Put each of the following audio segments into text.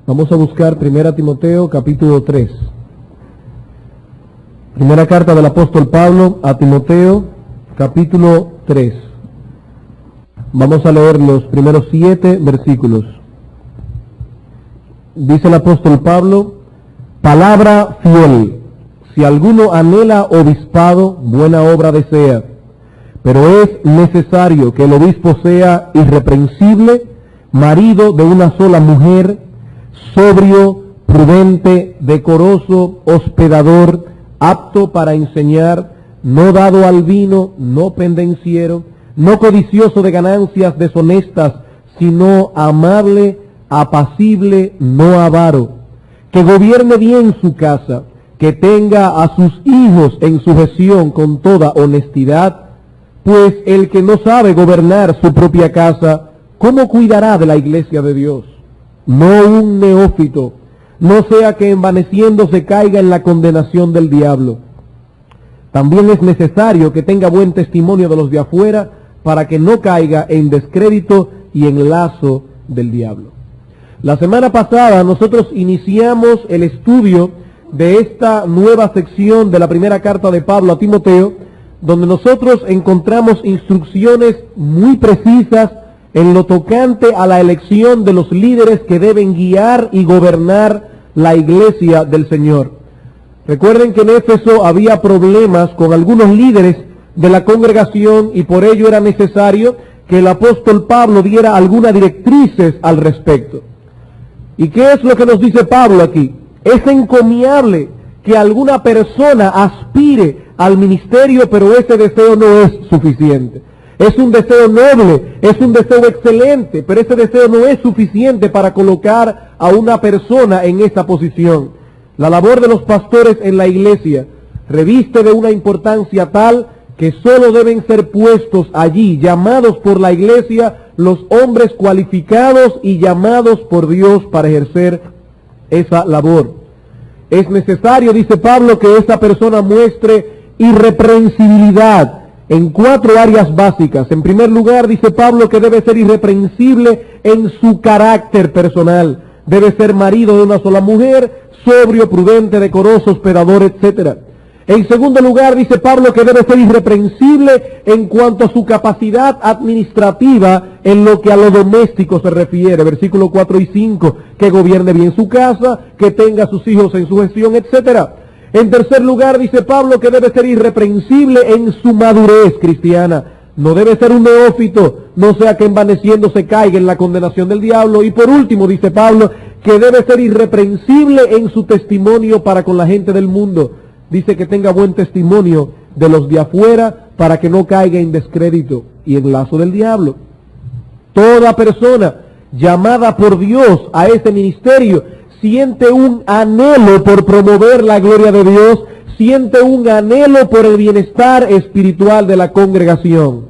Vamos a buscar 1 Timoteo capítulo 3. Primera carta del apóstol Pablo a Timoteo capítulo 3. Vamos a leer los primeros 7 versículos. Dice el apóstol Pablo: palabra fiel, si alguno anhela obispado, buena obra desea, pero es necesario que el obispo sea irreprensible, marido de una sola mujer, sobrio, prudente, decoroso, hospedador, apto para enseñar, no dado al vino, no pendenciero, no codicioso de ganancias deshonestas, sino amable, apacible, no avaro, que gobierne bien su casa, que tenga a sus hijos en sujeción con toda honestidad, pues el que no sabe gobernar su propia casa, ¿cómo cuidará de la iglesia de Dios? No un neófito, no sea que envaneciéndose caiga en la condenación del diablo. También es necesario que tenga buen testimonio de los de afuera, para que no caiga en descrédito y en lazo del diablo. La semana pasada nosotros iniciamos el estudio de esta nueva sección de la primera carta de Pablo a Timoteo, donde nosotros encontramos instrucciones muy precisas en lo tocante a la elección de los líderes que deben guiar y gobernar la iglesia del Señor. Recuerden que en Éfeso había problemas con algunos líderes de la congregación y por ello era necesario que el apóstol Pablo diera algunas directrices al respecto. ¿Y qué es lo que nos dice Pablo aquí? Es encomiable que alguna persona aspire al ministerio, pero ese deseo no es suficiente. Es un deseo noble, es un deseo excelente, pero ese deseo no es suficiente para colocar a una persona en esa posición. La labor de los pastores en la iglesia reviste de una importancia tal que solo deben ser puestos allí, llamados por la iglesia, los hombres cualificados y llamados por Dios para ejercer esa labor. Es necesario, dice Pablo, que esa persona muestre irreprensibilidad en 4 áreas básicas. En primer lugar, dice Pablo que debe ser irreprensible en su carácter personal. Debe ser marido de una sola mujer, sobrio, prudente, decoroso, hospedador, etc. En segundo lugar, dice Pablo que debe ser irreprensible en cuanto a su capacidad administrativa en lo que a lo doméstico se refiere. Versículos 4 y 5, que gobierne bien su casa, que tenga a sus hijos en su gestión, etc. En tercer lugar, dice Pablo que debe ser irreprensible en su madurez cristiana. No debe ser un neófito, no sea que envaneciéndose caiga en la condenación del diablo. Y por último, dice Pablo, que debe ser irreprensible en su testimonio para con la gente del mundo. Dice que tenga buen testimonio de los de afuera para que no caiga en descrédito y en lazo del diablo. Toda persona llamada por Dios a este ministerio siente un anhelo por promover la gloria de Dios, siente un anhelo por el bienestar espiritual de la congregación.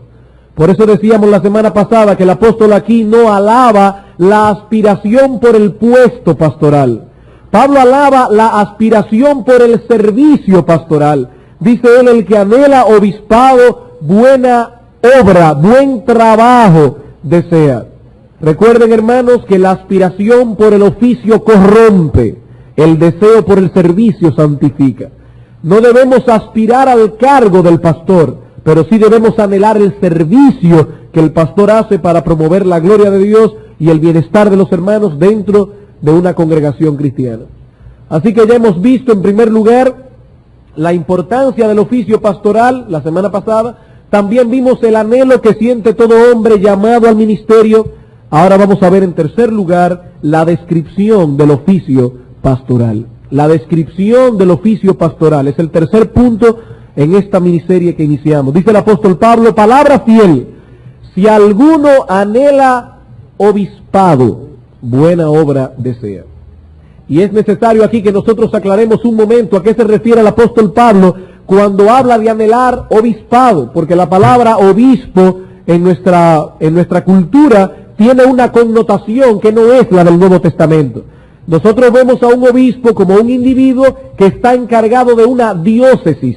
Por eso decíamos la semana pasada que el apóstol aquí no alaba la aspiración por el puesto pastoral. Pablo alaba la aspiración por el servicio pastoral. Dice él, el que anhela obispado, buena obra, buen trabajo desea. Recuerden, hermanos, que la aspiración por el oficio corrompe, el deseo por el servicio santifica. No debemos aspirar al cargo del pastor, pero sí debemos anhelar el servicio que el pastor hace para promover la gloria de Dios y el bienestar de los hermanos dentro de una congregación cristiana. Así que ya hemos visto en primer lugar la importancia del oficio pastoral la semana pasada. También vimos el anhelo que siente todo hombre llamado al ministerio. Ahora vamos a ver en tercer lugar la descripción del oficio pastoral. La descripción del oficio pastoral es el tercer punto en esta miniserie que iniciamos. Dice el apóstol Pablo, palabra fiel, si alguno anhela obispado, buena obra desea. Y es necesario aquí que nosotros aclaremos un momento a qué se refiere el apóstol Pablo cuando habla de anhelar obispado, porque la palabra obispo en nuestra cultura tiene una connotación que no es la del Nuevo Testamento. Nosotros vemos a un obispo como un individuo que está encargado de una diócesis.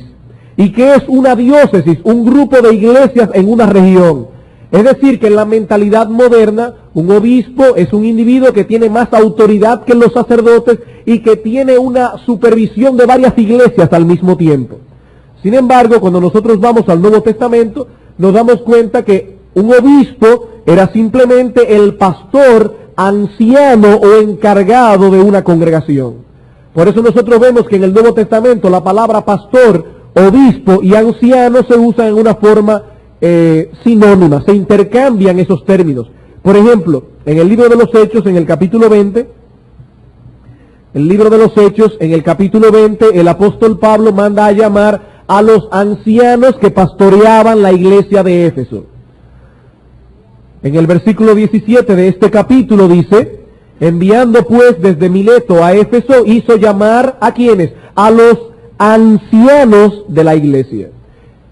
¿Y qué es una diócesis? Un grupo de iglesias en una región. Es decir, que en la mentalidad moderna, un obispo es un individuo que tiene más autoridad que los sacerdotes y que tiene una supervisión de varias iglesias al mismo tiempo. Sin embargo, cuando nosotros vamos al Nuevo Testamento, nos damos cuenta que un obispo era simplemente el pastor anciano o encargado de una congregación. Por eso nosotros vemos que en el Nuevo Testamento la palabra pastor, obispo y anciano se usan en una forma sinónima, se intercambian esos términos. Por ejemplo, en el libro de los Hechos, en el capítulo 20, el apóstol Pablo manda a llamar a los ancianos que pastoreaban la iglesia de Éfeso. En el versículo 17 de este capítulo dice: enviando pues desde Mileto a Éfeso, hizo llamar ¿a quiénes? A los ancianos de la iglesia.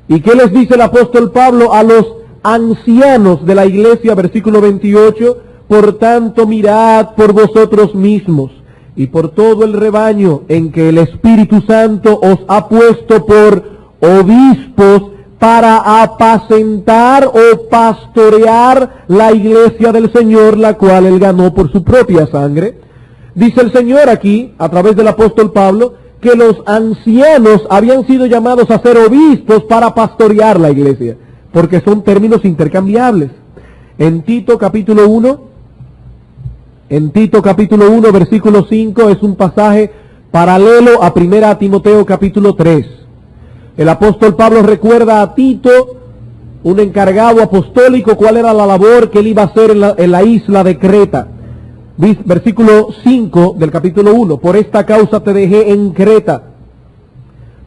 ¿Y qué les dice el apóstol Pablo a los ancianos de la iglesia? Versículo 28, por tanto mirad por vosotros mismos y por todo el rebaño en que el Espíritu Santo os ha puesto por obispos para apacentar o pastorear la iglesia del Señor, la cual él ganó por su propia sangre. Dice el Señor aquí, a través del apóstol Pablo, que los ancianos habían sido llamados a ser obispos para pastorear la iglesia, porque son términos intercambiables. En Tito capítulo 1, versículo 5, es un pasaje paralelo a 1 Timoteo capítulo 3. El apóstol Pablo recuerda a Tito, un encargado apostólico, cuál era la labor que él iba a hacer en la isla de Creta. Versículo 5 del capítulo 1, por esta causa te dejé en Creta,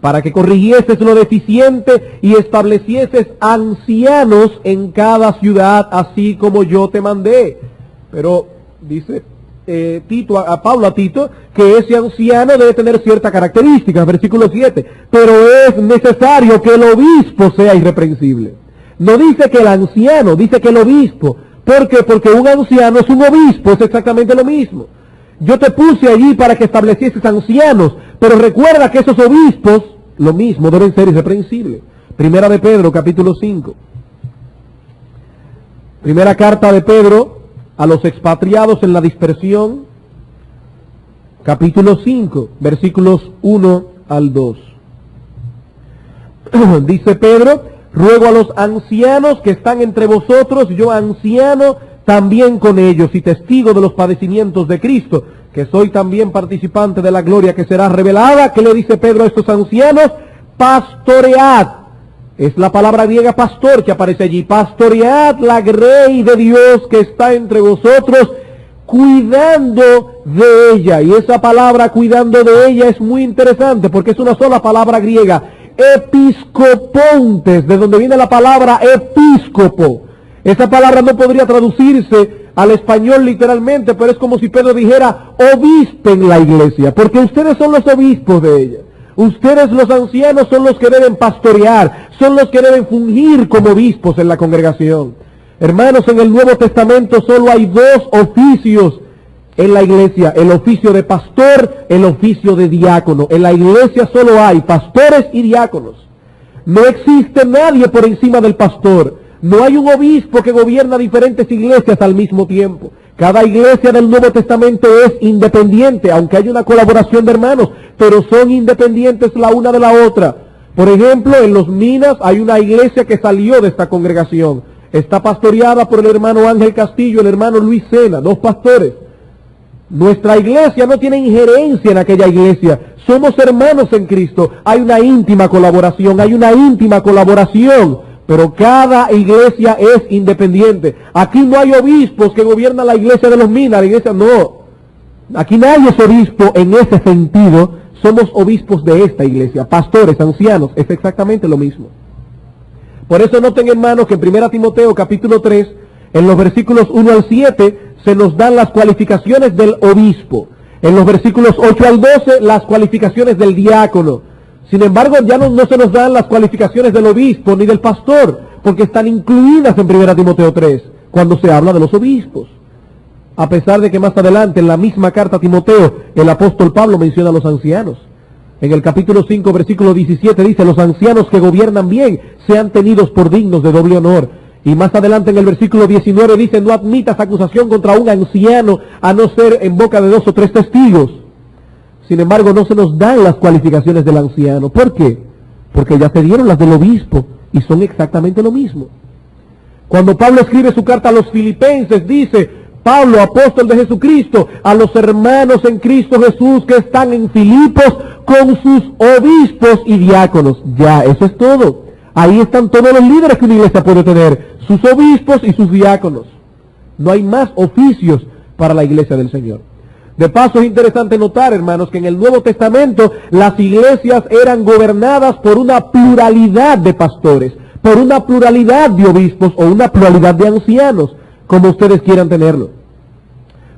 para que corrigieses lo deficiente y establecieses ancianos en cada ciudad, así como yo te mandé. Pero dice Pablo a Tito, que ese anciano debe tener ciertas características, versículo 7, pero es necesario que el obispo sea irreprensible. No dice que el anciano, dice que el obispo. ¿Por qué? Porque un anciano es un obispo, es exactamente lo mismo. Yo te puse allí para que establecieses ancianos, pero recuerda que esos obispos, lo mismo, deben ser irreprensibles. Primera de Pedro, capítulo 5. Primera carta de Pedro a los expatriados en la dispersión, capítulo 5, versículos 1 al 2. Dice Pedro: ruego a los ancianos que están entre vosotros, yo anciano también con ellos y testigo de los padecimientos de Cristo, que soy también participante de la gloria que será revelada. ¿Qué le dice Pedro a estos ancianos? Pastoread. Es la palabra griega pastor que aparece allí. Pastoread la grey de Dios que está entre vosotros, cuidando de ella. Y esa palabra cuidando de ella es muy interesante porque es una sola palabra griega. Episcopontes, de donde viene la palabra episcopo. Esa palabra no podría traducirse al español literalmente, pero es como si Pedro dijera: obispen la iglesia, porque ustedes son los obispos de ella. Ustedes, los ancianos, son los que deben pastorear, son los que deben fungir como obispos en la congregación. Hermanos, en el Nuevo Testamento solo hay dos oficios en la iglesia: el oficio de pastor, el oficio de diácono. En la iglesia solo hay pastores y diáconos. No existe nadie por encima del pastor. No hay un obispo que gobierna diferentes iglesias al mismo tiempo. Cada iglesia del Nuevo Testamento es independiente, aunque hay una colaboración de hermanos, pero son independientes la una de la otra. Por ejemplo, en Los Minas hay una iglesia que salió de esta congregación. Está pastoreada por el hermano Ángel Castillo, el hermano Luis Sena, dos pastores. Nuestra iglesia no tiene injerencia en aquella iglesia. Somos hermanos en Cristo. Hay una íntima colaboración, pero cada iglesia es independiente. Aquí no hay obispos que gobiernan la iglesia de Los Minas, la iglesia no. Aquí nadie es obispo en ese sentido. Somos obispos de esta iglesia, pastores, ancianos, es exactamente lo mismo. Por eso noten, hermanos, que en 1 Timoteo capítulo 3, en los versículos 1 al 7, se nos dan las cualificaciones del obispo. En los versículos 8 al 12, las cualificaciones del diácono. Sin embargo, ya no se nos dan las cualificaciones del obispo ni del pastor, porque están incluidas en 1 Timoteo 3, cuando se habla de los obispos. A pesar de que más adelante, en la misma carta a Timoteo, el apóstol Pablo menciona a los ancianos. En el capítulo 5, versículo 17 dice: los ancianos que gobiernan bien sean tenidos por dignos de doble honor. Y más adelante en el versículo 19 dice, no admitas acusación contra un anciano a no ser en boca de 2 o 3 testigos. Sin embargo, no se nos dan las cualificaciones del anciano. ¿Por qué? Porque ya se dieron las del obispo y son exactamente lo mismo. Cuando Pablo escribe su carta a los filipenses, dice, Pablo, apóstol de Jesucristo, a los hermanos en Cristo Jesús que están en Filipos con sus obispos y diáconos. Ya, eso es todo. Ahí están todos los líderes que una iglesia puede tener, sus obispos y sus diáconos. No hay más oficios para la iglesia del Señor. De paso, es interesante notar, hermanos, que en el Nuevo Testamento las iglesias eran gobernadas por una pluralidad de pastores, por una pluralidad de obispos o una pluralidad de ancianos, como ustedes quieran tenerlo.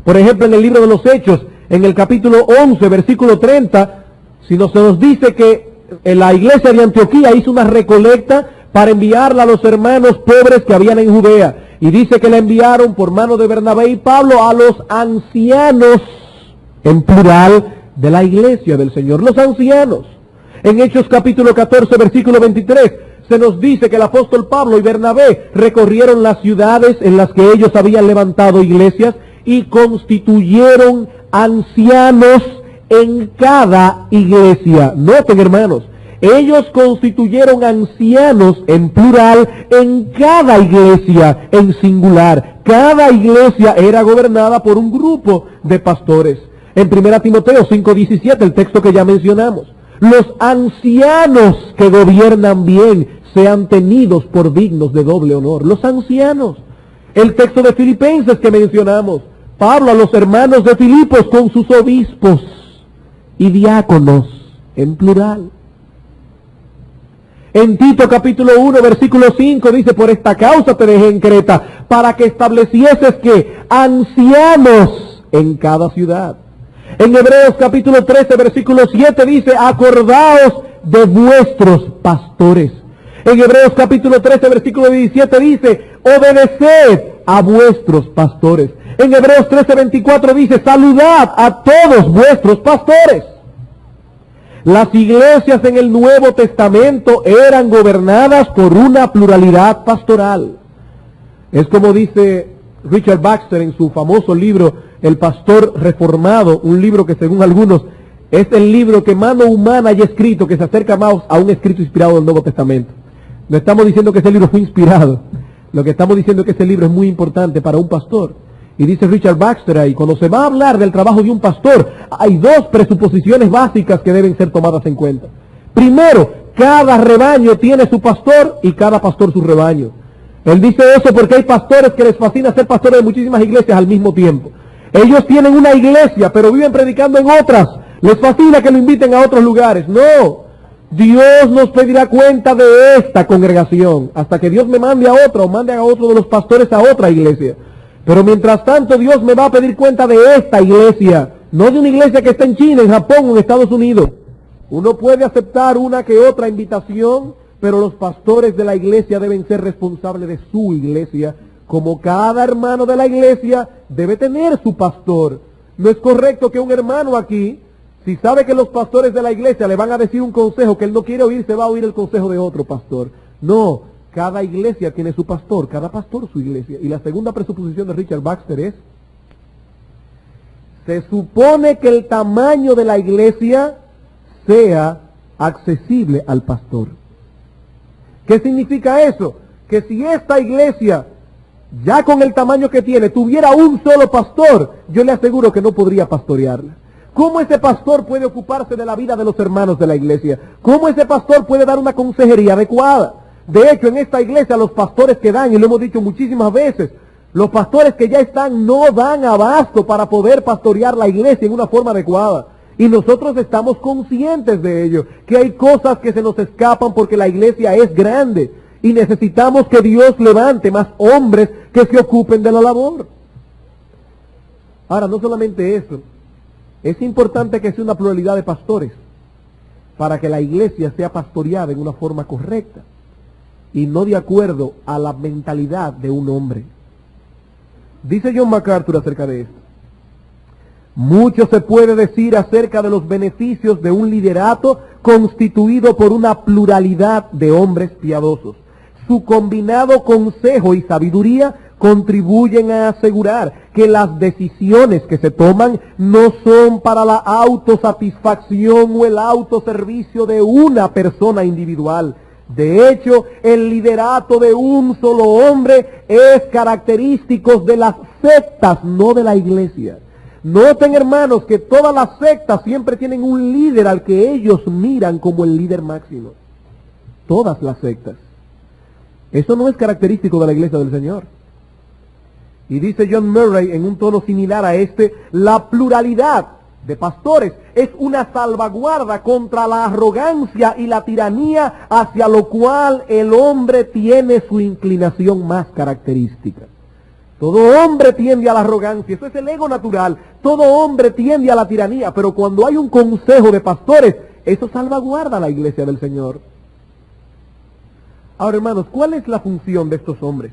Por ejemplo, en el libro de los Hechos, en el capítulo 11, versículo 30, se nos dice que la iglesia de Antioquía hizo una recolecta para enviarla a los hermanos pobres que habían en Judea. Y dice que la enviaron por mano de Bernabé y Pablo a los ancianos, en plural, de la iglesia del Señor. Los ancianos. En Hechos capítulo 14, versículo 23, se nos dice que el apóstol Pablo y Bernabé recorrieron las ciudades en las que ellos habían levantado iglesias y constituyeron ancianos en cada iglesia. Noten, hermanos, ellos constituyeron ancianos en plural en cada iglesia en singular. Cada iglesia era gobernada por un grupo de pastores. En 1 Timoteo 5:17, el texto que ya mencionamos, los ancianos que gobiernan bien sean tenidos por dignos de doble honor. Los ancianos. El texto de Filipenses que mencionamos, Pablo a los hermanos de Filipos con sus obispos y diáconos en plural. En Tito capítulo 1 versículo 5 dice, por esta causa te dejé en Creta, para que establecieses que ancianos en cada ciudad. En Hebreos capítulo 13 versículo 7 dice, acordaos de vuestros pastores. En Hebreos capítulo 13 versículo 17 dice, obedeced a vuestros pastores. En Hebreos 13:24 dice, saludad a todos vuestros pastores. Las iglesias en el Nuevo Testamento eran gobernadas por una pluralidad pastoral. Es como dice Richard Baxter en su famoso libro, El Pastor Reformado, un libro que según algunos es el libro que mano humana haya escrito, que se acerca más a un escrito inspirado del Nuevo Testamento. No estamos diciendo que ese libro fue inspirado, lo que estamos diciendo es que ese libro es muy importante para un pastor. Y dice Richard Baxter ahí, cuando se va a hablar del trabajo de un pastor, hay 2 presuposiciones básicas que deben ser tomadas en cuenta. Primero, cada rebaño tiene su pastor y cada pastor su rebaño. Él dice eso porque hay pastores que les fascina ser pastores de muchísimas iglesias al mismo tiempo. Ellos tienen una iglesia, pero viven predicando en otras. Les fascina que lo inviten a otros lugares. No, Dios nos pedirá cuenta de esta congregación hasta que Dios me mande a otra o mande a otro de los pastores a otra iglesia. Pero mientras tanto Dios me va a pedir cuenta de esta iglesia, no de una iglesia que está en China, en Japón o en Estados Unidos. Uno puede aceptar una que otra invitación, pero los pastores de la iglesia deben ser responsables de su iglesia, como cada hermano de la iglesia debe tener su pastor. No es correcto que un hermano aquí, si sabe que los pastores de la iglesia le van a decir un consejo que él no quiere oír, se va a oír el consejo de otro pastor. No, cada iglesia tiene su pastor, cada pastor su iglesia. Y la segunda presuposición de Richard Baxter es, se supone que el tamaño de la iglesia sea accesible al pastor. ¿Qué significa eso? Que si esta iglesia, ya con el tamaño que tiene, tuviera un solo pastor, yo le aseguro que no podría pastorearla. ¿Cómo ese pastor puede ocuparse de la vida de los hermanos de la iglesia? ¿Cómo ese pastor puede dar una consejería adecuada? De hecho, en esta iglesia los pastores que dan, y lo hemos dicho muchísimas veces, los pastores que ya están no dan abasto para poder pastorear la iglesia en una forma adecuada. Y nosotros estamos conscientes de ello, que hay cosas que se nos escapan porque la iglesia es grande y necesitamos que Dios levante más hombres que se ocupen de la labor. Ahora, no solamente eso, es importante que sea una pluralidad de pastores para que la iglesia sea pastoreada en una forma correcta y no de acuerdo a la mentalidad de un hombre. Dice John MacArthur acerca de esto: mucho se puede decir acerca de los beneficios de un liderato constituido por una pluralidad de hombres piadosos, su combinado consejo y sabiduría contribuyen a asegurar que las decisiones que se toman no son para la autosatisfacción o el autoservicio de una persona individual. De hecho, el liderato de un solo hombre es característico de las sectas, no de la iglesia. Noten, hermanos, que todas las sectas siempre tienen un líder al que ellos miran como el líder máximo. Todas las sectas. Eso no es característico de la iglesia del Señor. Y dice John Murray en un tono similar a este, la pluralidad de pastores es una salvaguarda contra la arrogancia y la tiranía hacia lo cual el hombre tiene su inclinación más característica. Todo hombre tiende a la arrogancia, eso es el ego natural. Todo hombre tiende a la tiranía, pero cuando hay un consejo de pastores, eso salvaguarda a la iglesia del Señor. Ahora, hermanos, ¿cuál es la función de estos hombres?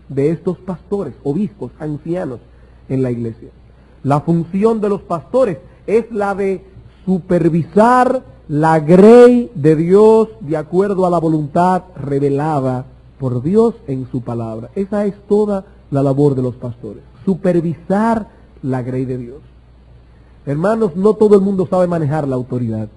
De estos pastores, obispos, ancianos en la iglesia. La función de los pastores es la de supervisar la grey de Dios de acuerdo a la voluntad revelada por Dios en su palabra. Esa es toda la labor de los pastores, supervisar la grey de Dios. Hermanos, no todo el mundo sabe manejar la autoridad.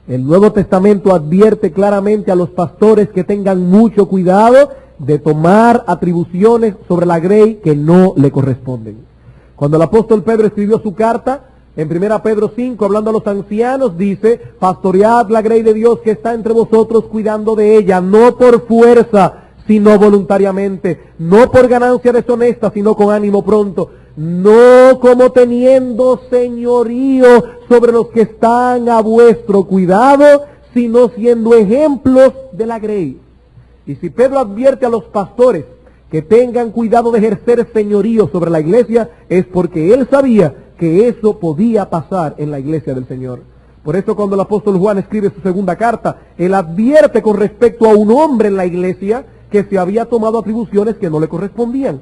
El Nuevo Testamento advierte claramente a los pastores que tengan mucho cuidado de tomar atribuciones sobre la grey que no le corresponden. Cuando el apóstol Pedro escribió su carta, en 1 Pedro 5, hablando a los ancianos, dice, pastoread la grey de Dios que está entre vosotros, cuidando de ella, no por fuerza, sino voluntariamente, no por ganancia deshonesta, sino con ánimo pronto, no como teniendo señorío sobre los que están a vuestro cuidado, sino siendo ejemplos de la grey. Y si Pedro advierte a los pastores que tengan cuidado de ejercer señorío sobre la iglesia, es porque él sabía que eso podía pasar en la iglesia del Señor. Por eso cuando el apóstol Juan escribe su segunda carta, él advierte con respecto a un hombre en la iglesia que se había tomado atribuciones que no le correspondían.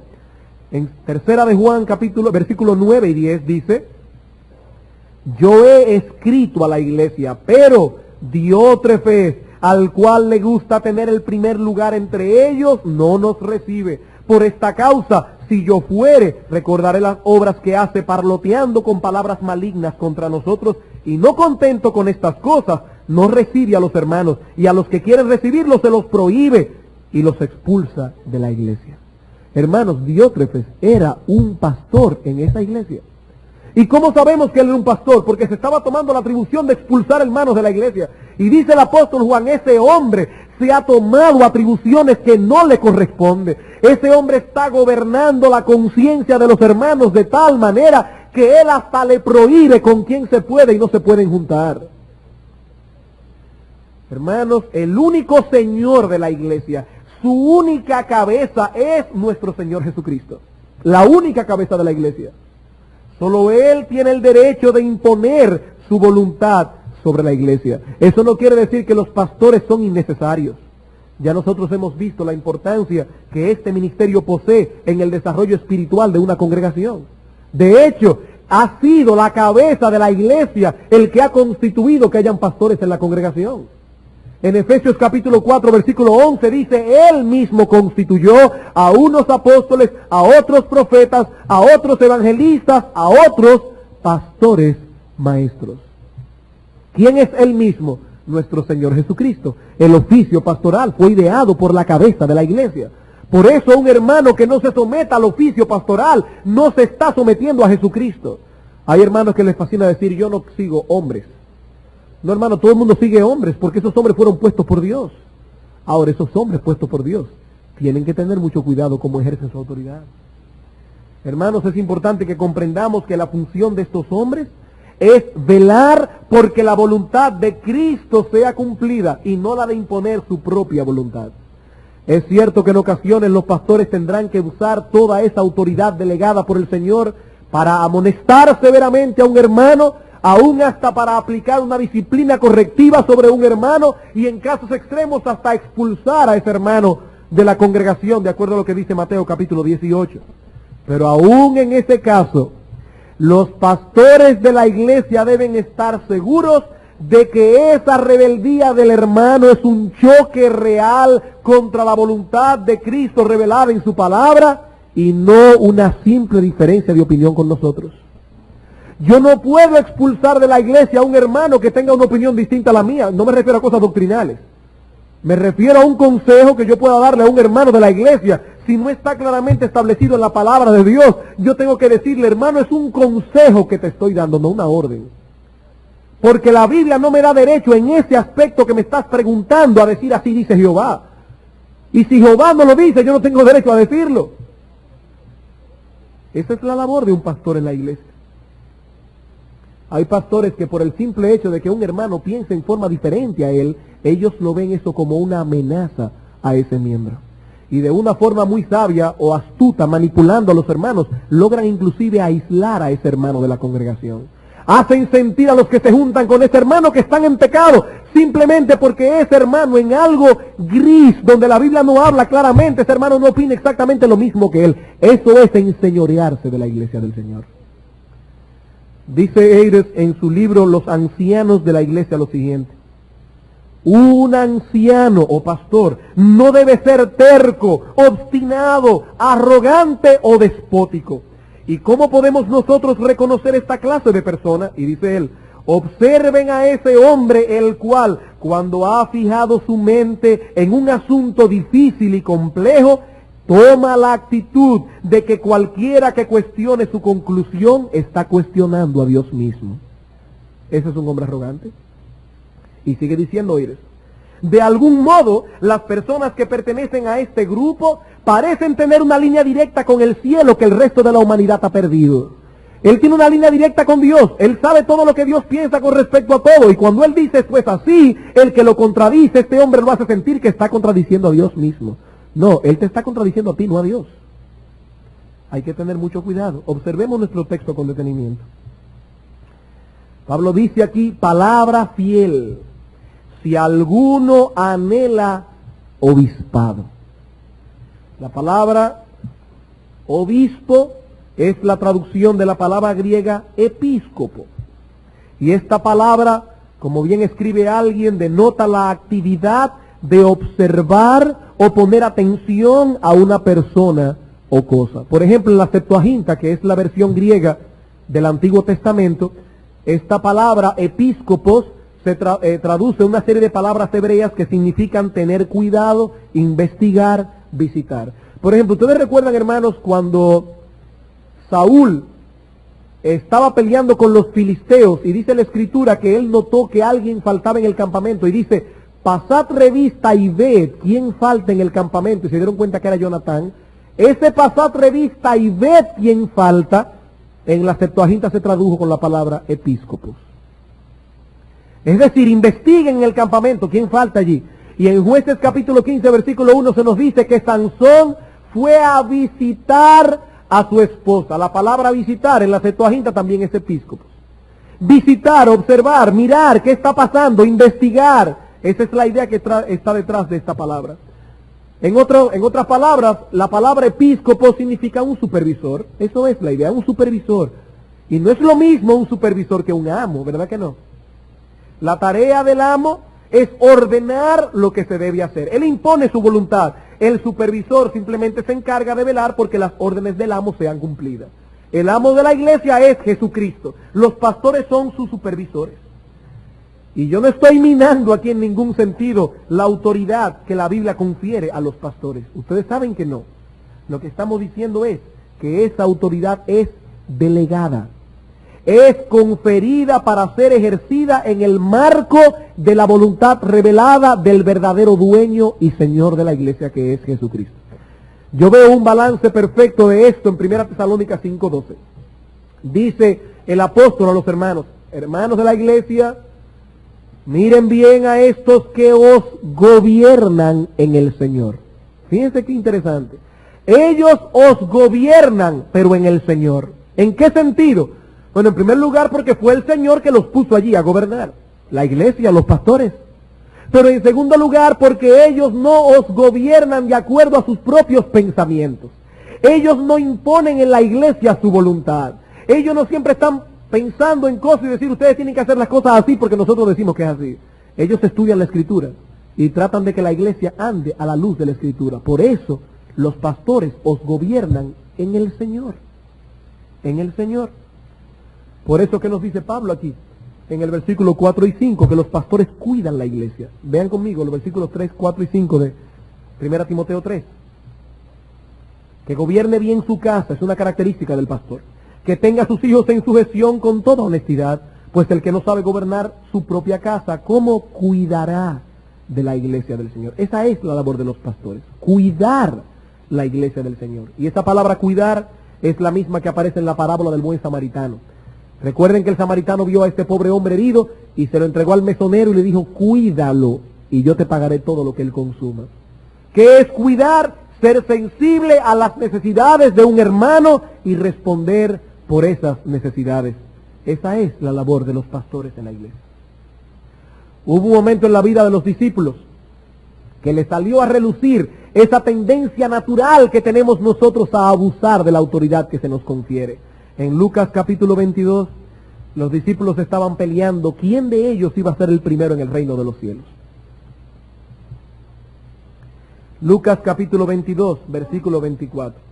En 3 de Juan, versículo 9 y 10 dice, yo he escrito a la iglesia, pero Diótrefes, al cual le gusta tener el primer lugar entre ellos, no nos recibe. Por esta causa, si yo fuere, recordaré las obras que hace parloteando con palabras malignas contra nosotros, y no contento con estas cosas, no recibe a los hermanos, y a los que quieren recibirlos se los prohíbe, y los expulsa de la iglesia. Hermanos, Diótrefes era un pastor en esa iglesia. ¿Y cómo sabemos que él era un pastor? Porque se estaba tomando la atribución de expulsar hermanos de la iglesia. Y dice el apóstol Juan, ese hombre se ha tomado atribuciones que no le corresponden. Ese hombre está gobernando la conciencia de los hermanos de tal manera que él hasta le prohíbe con quién se puede y no se pueden juntar. Hermanos, el único Señor de la iglesia, su única cabeza es nuestro Señor Jesucristo. La única cabeza de la iglesia. Solo Él tiene el derecho de imponer su voluntad sobre la iglesia. Eso no quiere decir que los pastores son innecesarios. Ya nosotros hemos visto la importancia que este ministerio posee en el desarrollo espiritual de una congregación. De hecho, ha sido la cabeza de la iglesia el que ha constituido que hayan pastores en la congregación. En Efesios capítulo 4, versículo 11 dice, Él mismo constituyó a unos apóstoles, a otros profetas, a otros evangelistas, a otros pastores maestros. ¿Quién es Él mismo? Nuestro Señor Jesucristo. El oficio pastoral fue ideado por la cabeza de la iglesia. Por eso un hermano que no se someta al oficio pastoral no se está sometiendo a Jesucristo. Hay hermanos que les fascina decir, yo no sigo hombres. No, hermano, todo el mundo sigue hombres porque esos hombres fueron puestos por Dios. Ahora, esos hombres puestos por Dios tienen que tener mucho cuidado cómo ejercen su autoridad. Hermanos, es importante que comprendamos que la función de estos hombres es velar porque la voluntad de Cristo sea cumplida y no la de imponer su propia voluntad. Es cierto que en ocasiones los pastores tendrán que usar toda esa autoridad delegada por el Señor para amonestar severamente a un hermano, aún hasta para aplicar una disciplina correctiva sobre un hermano y en casos extremos hasta expulsar a ese hermano de la congregación, de acuerdo a lo que dice Mateo capítulo 18. Pero aún en ese caso, los pastores de la iglesia deben estar seguros de que esa rebeldía del hermano es un choque real contra la voluntad de Cristo revelada en su palabra y no una simple diferencia de opinión con nosotros. Yo no puedo expulsar de la iglesia a un hermano que tenga una opinión distinta a la mía. No me refiero a cosas doctrinales. Me refiero a un consejo que yo pueda darle a un hermano de la iglesia. Si no está claramente establecido en la palabra de Dios, yo tengo que decirle, hermano, es un consejo que te estoy dando, no una orden. Porque la Biblia no me da derecho en ese aspecto que me estás preguntando a decir así dice Jehová. Y si Jehová no lo dice, yo no tengo derecho a decirlo. Esa es la labor de un pastor en la iglesia. Hay pastores que por el simple hecho de que un hermano piense en forma diferente a él, ellos lo ven eso como una amenaza a ese miembro. Y de una forma muy sabia o astuta, manipulando a los hermanos, logran inclusive aislar a ese hermano de la congregación. Hacen sentir a los que se juntan con ese hermano que están en pecado, simplemente porque ese hermano en algo gris, donde la Biblia no habla claramente, ese hermano no opina exactamente lo mismo que él. Eso es enseñorearse de la iglesia del Señor. Dice Ayres en su libro Los ancianos de la iglesia lo siguiente: un anciano o pastor no debe ser terco, obstinado, arrogante o despótico. ¿Y cómo podemos nosotros reconocer esta clase de persona? Y dice él, observen a ese hombre el cual, cuando ha fijado su mente en un asunto difícil y complejo, toma la actitud de que cualquiera que cuestione su conclusión está cuestionando a Dios mismo. ¿Ese es un hombre arrogante? Y sigue diciendo, Iris, de algún modo, las personas que pertenecen a este grupo parecen tener una línea directa con el cielo que el resto de la humanidad ha perdido. Él tiene una línea directa con Dios. Él sabe todo lo que Dios piensa con respecto a todo. Y cuando él dice esto es así, el que lo contradice, este hombre lo hace sentir que está contradiciendo a Dios mismo. No, él te está contradiciendo a ti, no a Dios. Hay que tener mucho cuidado. Observemos nuestro texto con detenimiento. Pablo dice aquí, palabra fiel. Si alguno anhela obispado. La palabra obispo es la traducción de la palabra griega episcopo. Y esta palabra, como bien escribe alguien, denota la actividad de observar o poner atención a una persona o cosa. Por ejemplo, en la Septuaginta, que es la versión griega del Antiguo Testamento, esta palabra episcopos se traduce una serie de palabras hebreas que significan tener cuidado, investigar, visitar. Por ejemplo, ustedes recuerdan, hermanos, cuando Saúl estaba peleando con los filisteos y dice la escritura que él notó que alguien faltaba en el campamento y dice, pasad revista y ved quién falta en el campamento, y se dieron cuenta que era Jonatán. Ese pasad revista y ved quién falta, en la Septuaginta se tradujo con la palabra episcopos. Es decir, investiguen en el campamento quién falta allí. Y en Jueces capítulo 15, versículo 1 se nos dice que Sansón fue a visitar a su esposa. La palabra visitar en la Septuaginta también es episcopos. Visitar, observar, mirar qué está pasando, investigar. Esa es la idea que está detrás de esta palabra. En otras palabras, la palabra episcopo significa un supervisor. Eso es la idea, un supervisor. Y no es lo mismo un supervisor que un amo, ¿verdad que no? La tarea del amo es ordenar lo que se debe hacer. Él impone su voluntad. El supervisor simplemente se encarga de velar porque las órdenes del amo sean cumplidas. El amo de la iglesia es Jesucristo. Los pastores son sus supervisores. Y yo no estoy minando aquí en ningún sentido la autoridad que la Biblia confiere a los pastores. Ustedes saben que no. Lo que estamos diciendo es que esa autoridad es delegada. Es conferida para ser ejercida en el marco de la voluntad revelada del verdadero dueño y Señor de la iglesia, que es Jesucristo. Yo veo un balance perfecto de esto en 1 Tesalónicas 5:12. Dice el apóstol a los hermanos de la iglesia, miren bien a estos que os gobiernan en el Señor. Fíjense qué interesante. Ellos os gobiernan, pero en el Señor. ¿En qué sentido? Bueno, en primer lugar porque fue el Señor que los puso allí a gobernar, la iglesia, los pastores. Pero en segundo lugar porque ellos no os gobiernan de acuerdo a sus propios pensamientos. Ellos no imponen en la iglesia su voluntad. Ellos no siempre están pensando en cosas y decir, ustedes tienen que hacer las cosas así porque nosotros decimos que es así. Ellos estudian la Escritura y tratan de que la iglesia ande a la luz de la Escritura. Por eso los pastores os gobiernan en el Señor. En el Señor. Por eso que nos dice Pablo aquí, en el versículo 4 y 5, que los pastores cuidan la iglesia. Vean conmigo los versículos 3, 4 y 5 de 1 Timoteo 3. Que gobierne bien su casa, es una característica del pastor. Que tenga a sus hijos en sujeción con toda honestidad, pues el que no sabe gobernar su propia casa, ¿cómo cuidará de la iglesia del Señor? Esa es la labor de los pastores, cuidar la iglesia del Señor. Y esa palabra cuidar es la misma que aparece en la parábola del buen samaritano. Recuerden que el samaritano vio a este pobre hombre herido y se lo entregó al mesonero y le dijo, cuídalo y yo te pagaré todo lo que él consuma. ¿Qué es cuidar? Ser sensible a las necesidades de un hermano y responder por esas necesidades. Esa es la labor de los pastores en la iglesia. Hubo un momento en la vida de los discípulos que les salió a relucir esa tendencia natural que tenemos nosotros a abusar de la autoridad que se nos confiere. En Lucas capítulo 22, los discípulos estaban peleando quién de ellos iba a ser el primero en el reino de los cielos. Lucas capítulo 22, versículo 24.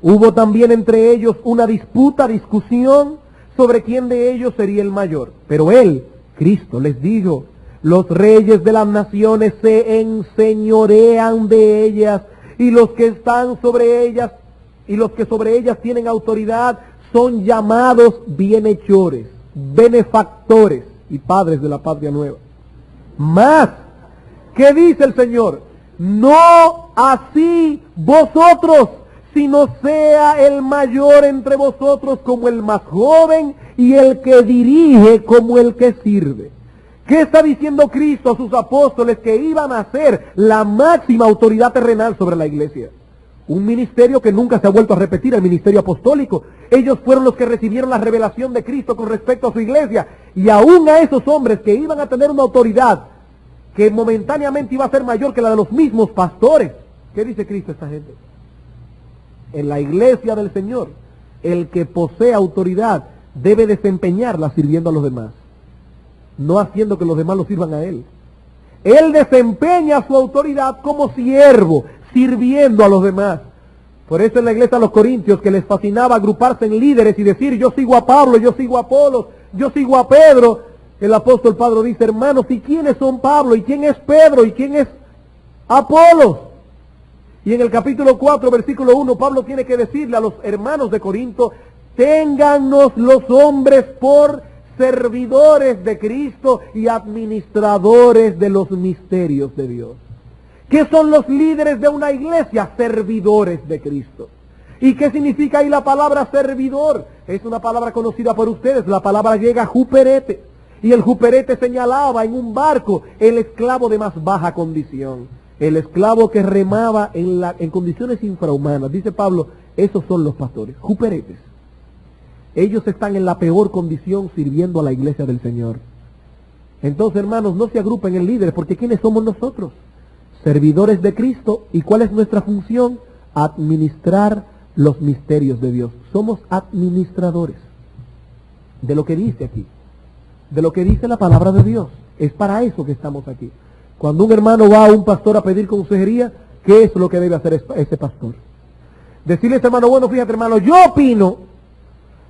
Hubo también entre ellos una discusión sobre quién de ellos sería el mayor. Pero él, Cristo, les dijo, los reyes de las naciones se enseñorean de ellas, y los que están sobre ellas, y los que sobre ellas tienen autoridad, son llamados bienhechores, benefactores y padres de la patria nueva. Más, ¿qué dice el Señor? No así vosotros, sino sea el mayor entre vosotros como el más joven y el que dirige como el que sirve. ¿Qué está diciendo Cristo a sus apóstoles? Que iban a ser la máxima autoridad terrenal sobre la iglesia. Un ministerio que nunca se ha vuelto a repetir, el ministerio apostólico. Ellos fueron los que recibieron la revelación de Cristo con respecto a su iglesia. Y aún a esos hombres que iban a tener una autoridad que momentáneamente iba a ser mayor que la de los mismos pastores. ¿Qué dice Cristo a esta gente? En la iglesia del Señor, el que posee autoridad debe desempeñarla sirviendo a los demás, no haciendo que los demás lo sirvan a él. Él desempeña su autoridad como siervo, sirviendo a los demás. Por eso en la iglesia de los Corintios, que les fascinaba agruparse en líderes y decir, yo sigo a Pablo, yo sigo a Apolos, yo sigo a Pedro, el apóstol Pablo dice, hermanos, ¿y quiénes son Pablo? ¿Y quién es Pedro? ¿Y quién es Apolos? Y en el capítulo 4, versículo 1, Pablo tiene que decirle a los hermanos de Corinto, téngannos los hombres por servidores de Cristo y administradores de los misterios de Dios. ¿Qué son los líderes de una iglesia? Servidores de Cristo. ¿Y qué significa ahí la palabra servidor? Es una palabra conocida por ustedes, la palabra llega juperete. Y el juperete señalaba en un barco el esclavo de más baja condición. El esclavo que remaba en condiciones infrahumanas. Dice Pablo, esos son los pastores, juperetes. Ellos están en la peor condición sirviendo a la iglesia del Señor. Entonces, hermanos, no se agrupen en líderes, porque ¿quiénes somos nosotros? Servidores de Cristo. ¿Y cuál es nuestra función? Administrar los misterios de Dios. Somos administradores de lo que dice aquí, de lo que dice la palabra de Dios. Es para eso que estamos aquí. Cuando un hermano va a un pastor a pedir consejería, ¿qué es lo que debe hacer ese pastor? Decirle a ese hermano, bueno, fíjate hermano, yo opino.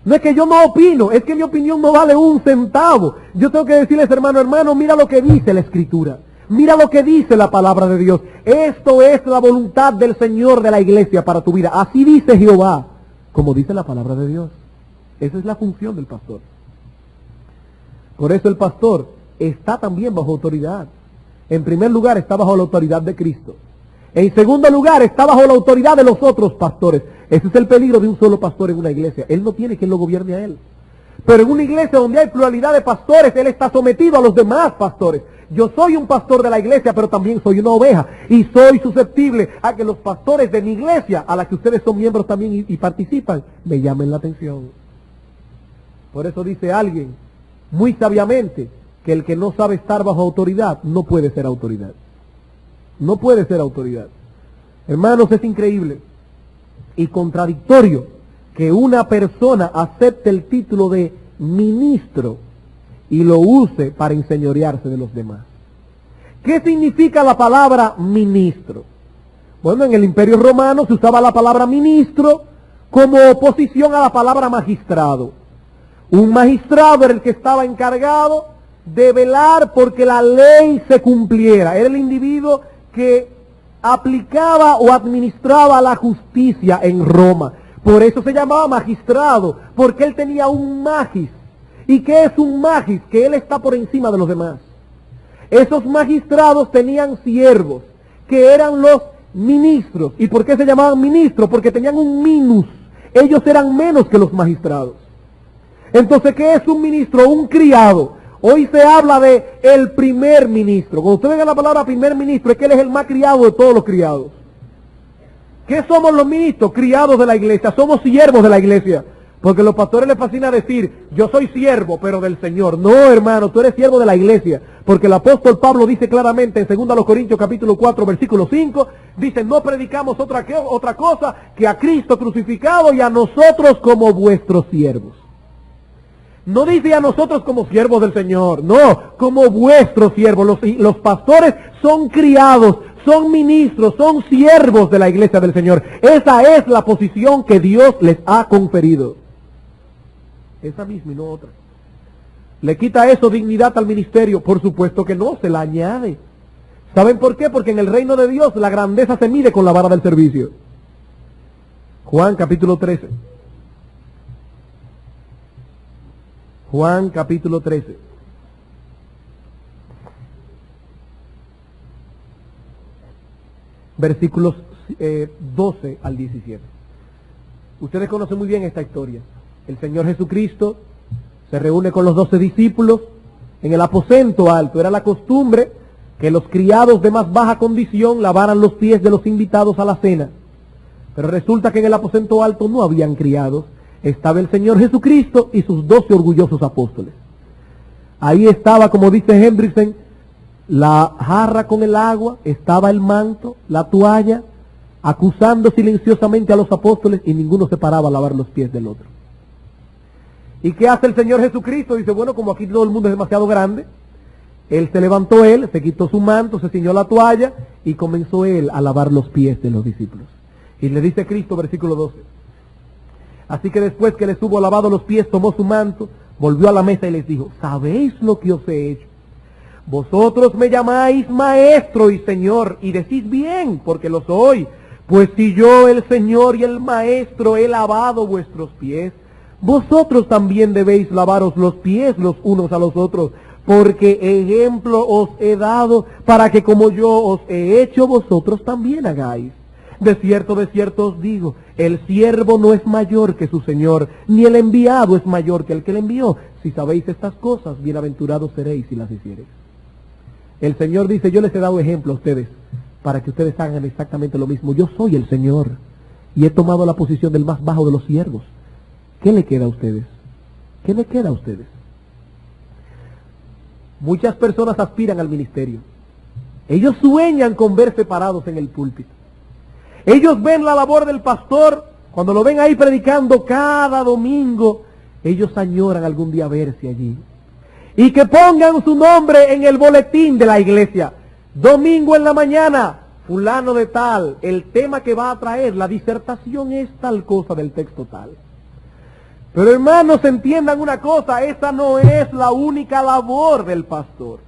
No es que yo no opino, es que mi opinión no vale un centavo. Yo tengo que decirle a ese hermano, hermano, mira lo que dice la Escritura. Mira lo que dice la palabra de Dios. Esto es la voluntad del Señor de la iglesia para tu vida. Así dice Jehová, como dice la palabra de Dios. Esa es la función del pastor. Por eso el pastor está también bajo autoridad. En primer lugar, está bajo la autoridad de Cristo. En segundo lugar, está bajo la autoridad de los otros pastores. Ese es el peligro de un solo pastor en una iglesia. Él no tiene quien lo gobierne a él. Pero en una iglesia donde hay pluralidad de pastores, él está sometido a los demás pastores. Yo soy un pastor de la iglesia, pero también soy una oveja. Y soy susceptible a que los pastores de mi iglesia, a la que ustedes son miembros también y participan, me llamen la atención. Por eso dice alguien, muy sabiamente, que el que no sabe estar bajo autoridad no puede ser autoridad. No puede ser autoridad. Hermanos, es increíble y contradictorio que una persona acepte el título de ministro y lo use para enseñorearse de los demás. ¿Qué significa la palabra ministro? Bueno, en el Imperio Romano se usaba la palabra ministro como oposición a la palabra magistrado. Un magistrado era el que estaba encargado de velar porque la ley se cumpliera. Era el individuo que aplicaba o administraba la justicia en Roma. Por eso se llamaba magistrado, porque él tenía un magis. ¿Y qué es un magis? Que él está por encima de los demás. Esos magistrados tenían siervos, que eran los ministros. ¿Y por qué se llamaban ministros? Porque tenían un minus. Ellos eran menos que los magistrados. Entonces, ¿qué es un ministro? Un criado. Hoy se habla de el primer ministro. Cuando usted venga la palabra primer ministro, es que él es el más criado de todos los criados. ¿Qué somos los ministros? Criados de la iglesia. Somos siervos de la iglesia. Porque a los pastores les fascina decir, yo soy siervo, pero del Señor. No, hermano, tú eres siervo de la iglesia. Porque el apóstol Pablo dice claramente en 2 Corintios capítulo 4, versículo 5, dice, no predicamos otra cosa que a Cristo crucificado y a nosotros como vuestros siervos. No dice a nosotros como siervos del Señor, no, como vuestros siervos. Los pastores son criados, son ministros, son siervos de la iglesia del Señor. Esa es la posición que Dios les ha conferido. Esa misma y no otra. ¿Le quita eso dignidad al ministerio? Por supuesto que no, se la añade. ¿Saben por qué? Porque en el reino de Dios la grandeza se mide con la vara del servicio. Juan capítulo 13. Juan capítulo 13. Versículos 12 al 17. Ustedes conocen muy bien esta historia. El Señor Jesucristo se reúne con los 12 discípulos en el aposento alto. Era la costumbre que los criados de más baja condición lavaran los pies de los invitados a la cena. Pero resulta que en el aposento alto no habían criados. Estaba el Señor Jesucristo y sus 12 orgullosos apóstoles. Ahí estaba, como dice Hendrickson, la jarra con el agua, estaba el manto, la toalla, acusando silenciosamente a los apóstoles y ninguno se paraba a lavar los pies del otro. ¿Y qué hace el Señor Jesucristo? Dice, bueno, como aquí todo el mundo es demasiado grande, Él se levantó, se quitó su manto, se ciñó la toalla y comenzó Él a lavar los pies de los discípulos. Y le dice Cristo, versículo 12, así que después que les hubo lavado los pies, tomó su manto, volvió a la mesa y les dijo, ¿sabéis lo que os he hecho? Vosotros me llamáis maestro y señor, y decís bien, porque lo soy. Pues si yo, el Señor y el maestro, he lavado vuestros pies, vosotros también debéis lavaros los pies los unos a los otros, porque ejemplo os he dado para que como yo os he hecho, vosotros también hagáis. De cierto os digo, el siervo no es mayor que su Señor, ni el enviado es mayor que el que le envió. Si sabéis estas cosas, bienaventurados seréis si las hiciereis. El Señor dice, yo les he dado ejemplo a ustedes, para que ustedes hagan exactamente lo mismo. Yo soy el Señor, y he tomado la posición del más bajo de los siervos. ¿Qué le queda a ustedes? ¿Qué le queda a ustedes? Muchas personas aspiran al ministerio. Ellos sueñan con verse parados en el púlpito. Ellos ven la labor del pastor, cuando lo ven ahí predicando cada domingo, ellos añoran algún día verse allí. Y que pongan su nombre en el boletín de la iglesia. Domingo en la mañana, fulano de tal, el tema que va a traer, la disertación es tal cosa del texto tal. Pero hermanos, entiendan una cosa, esa no es la única labor del pastor.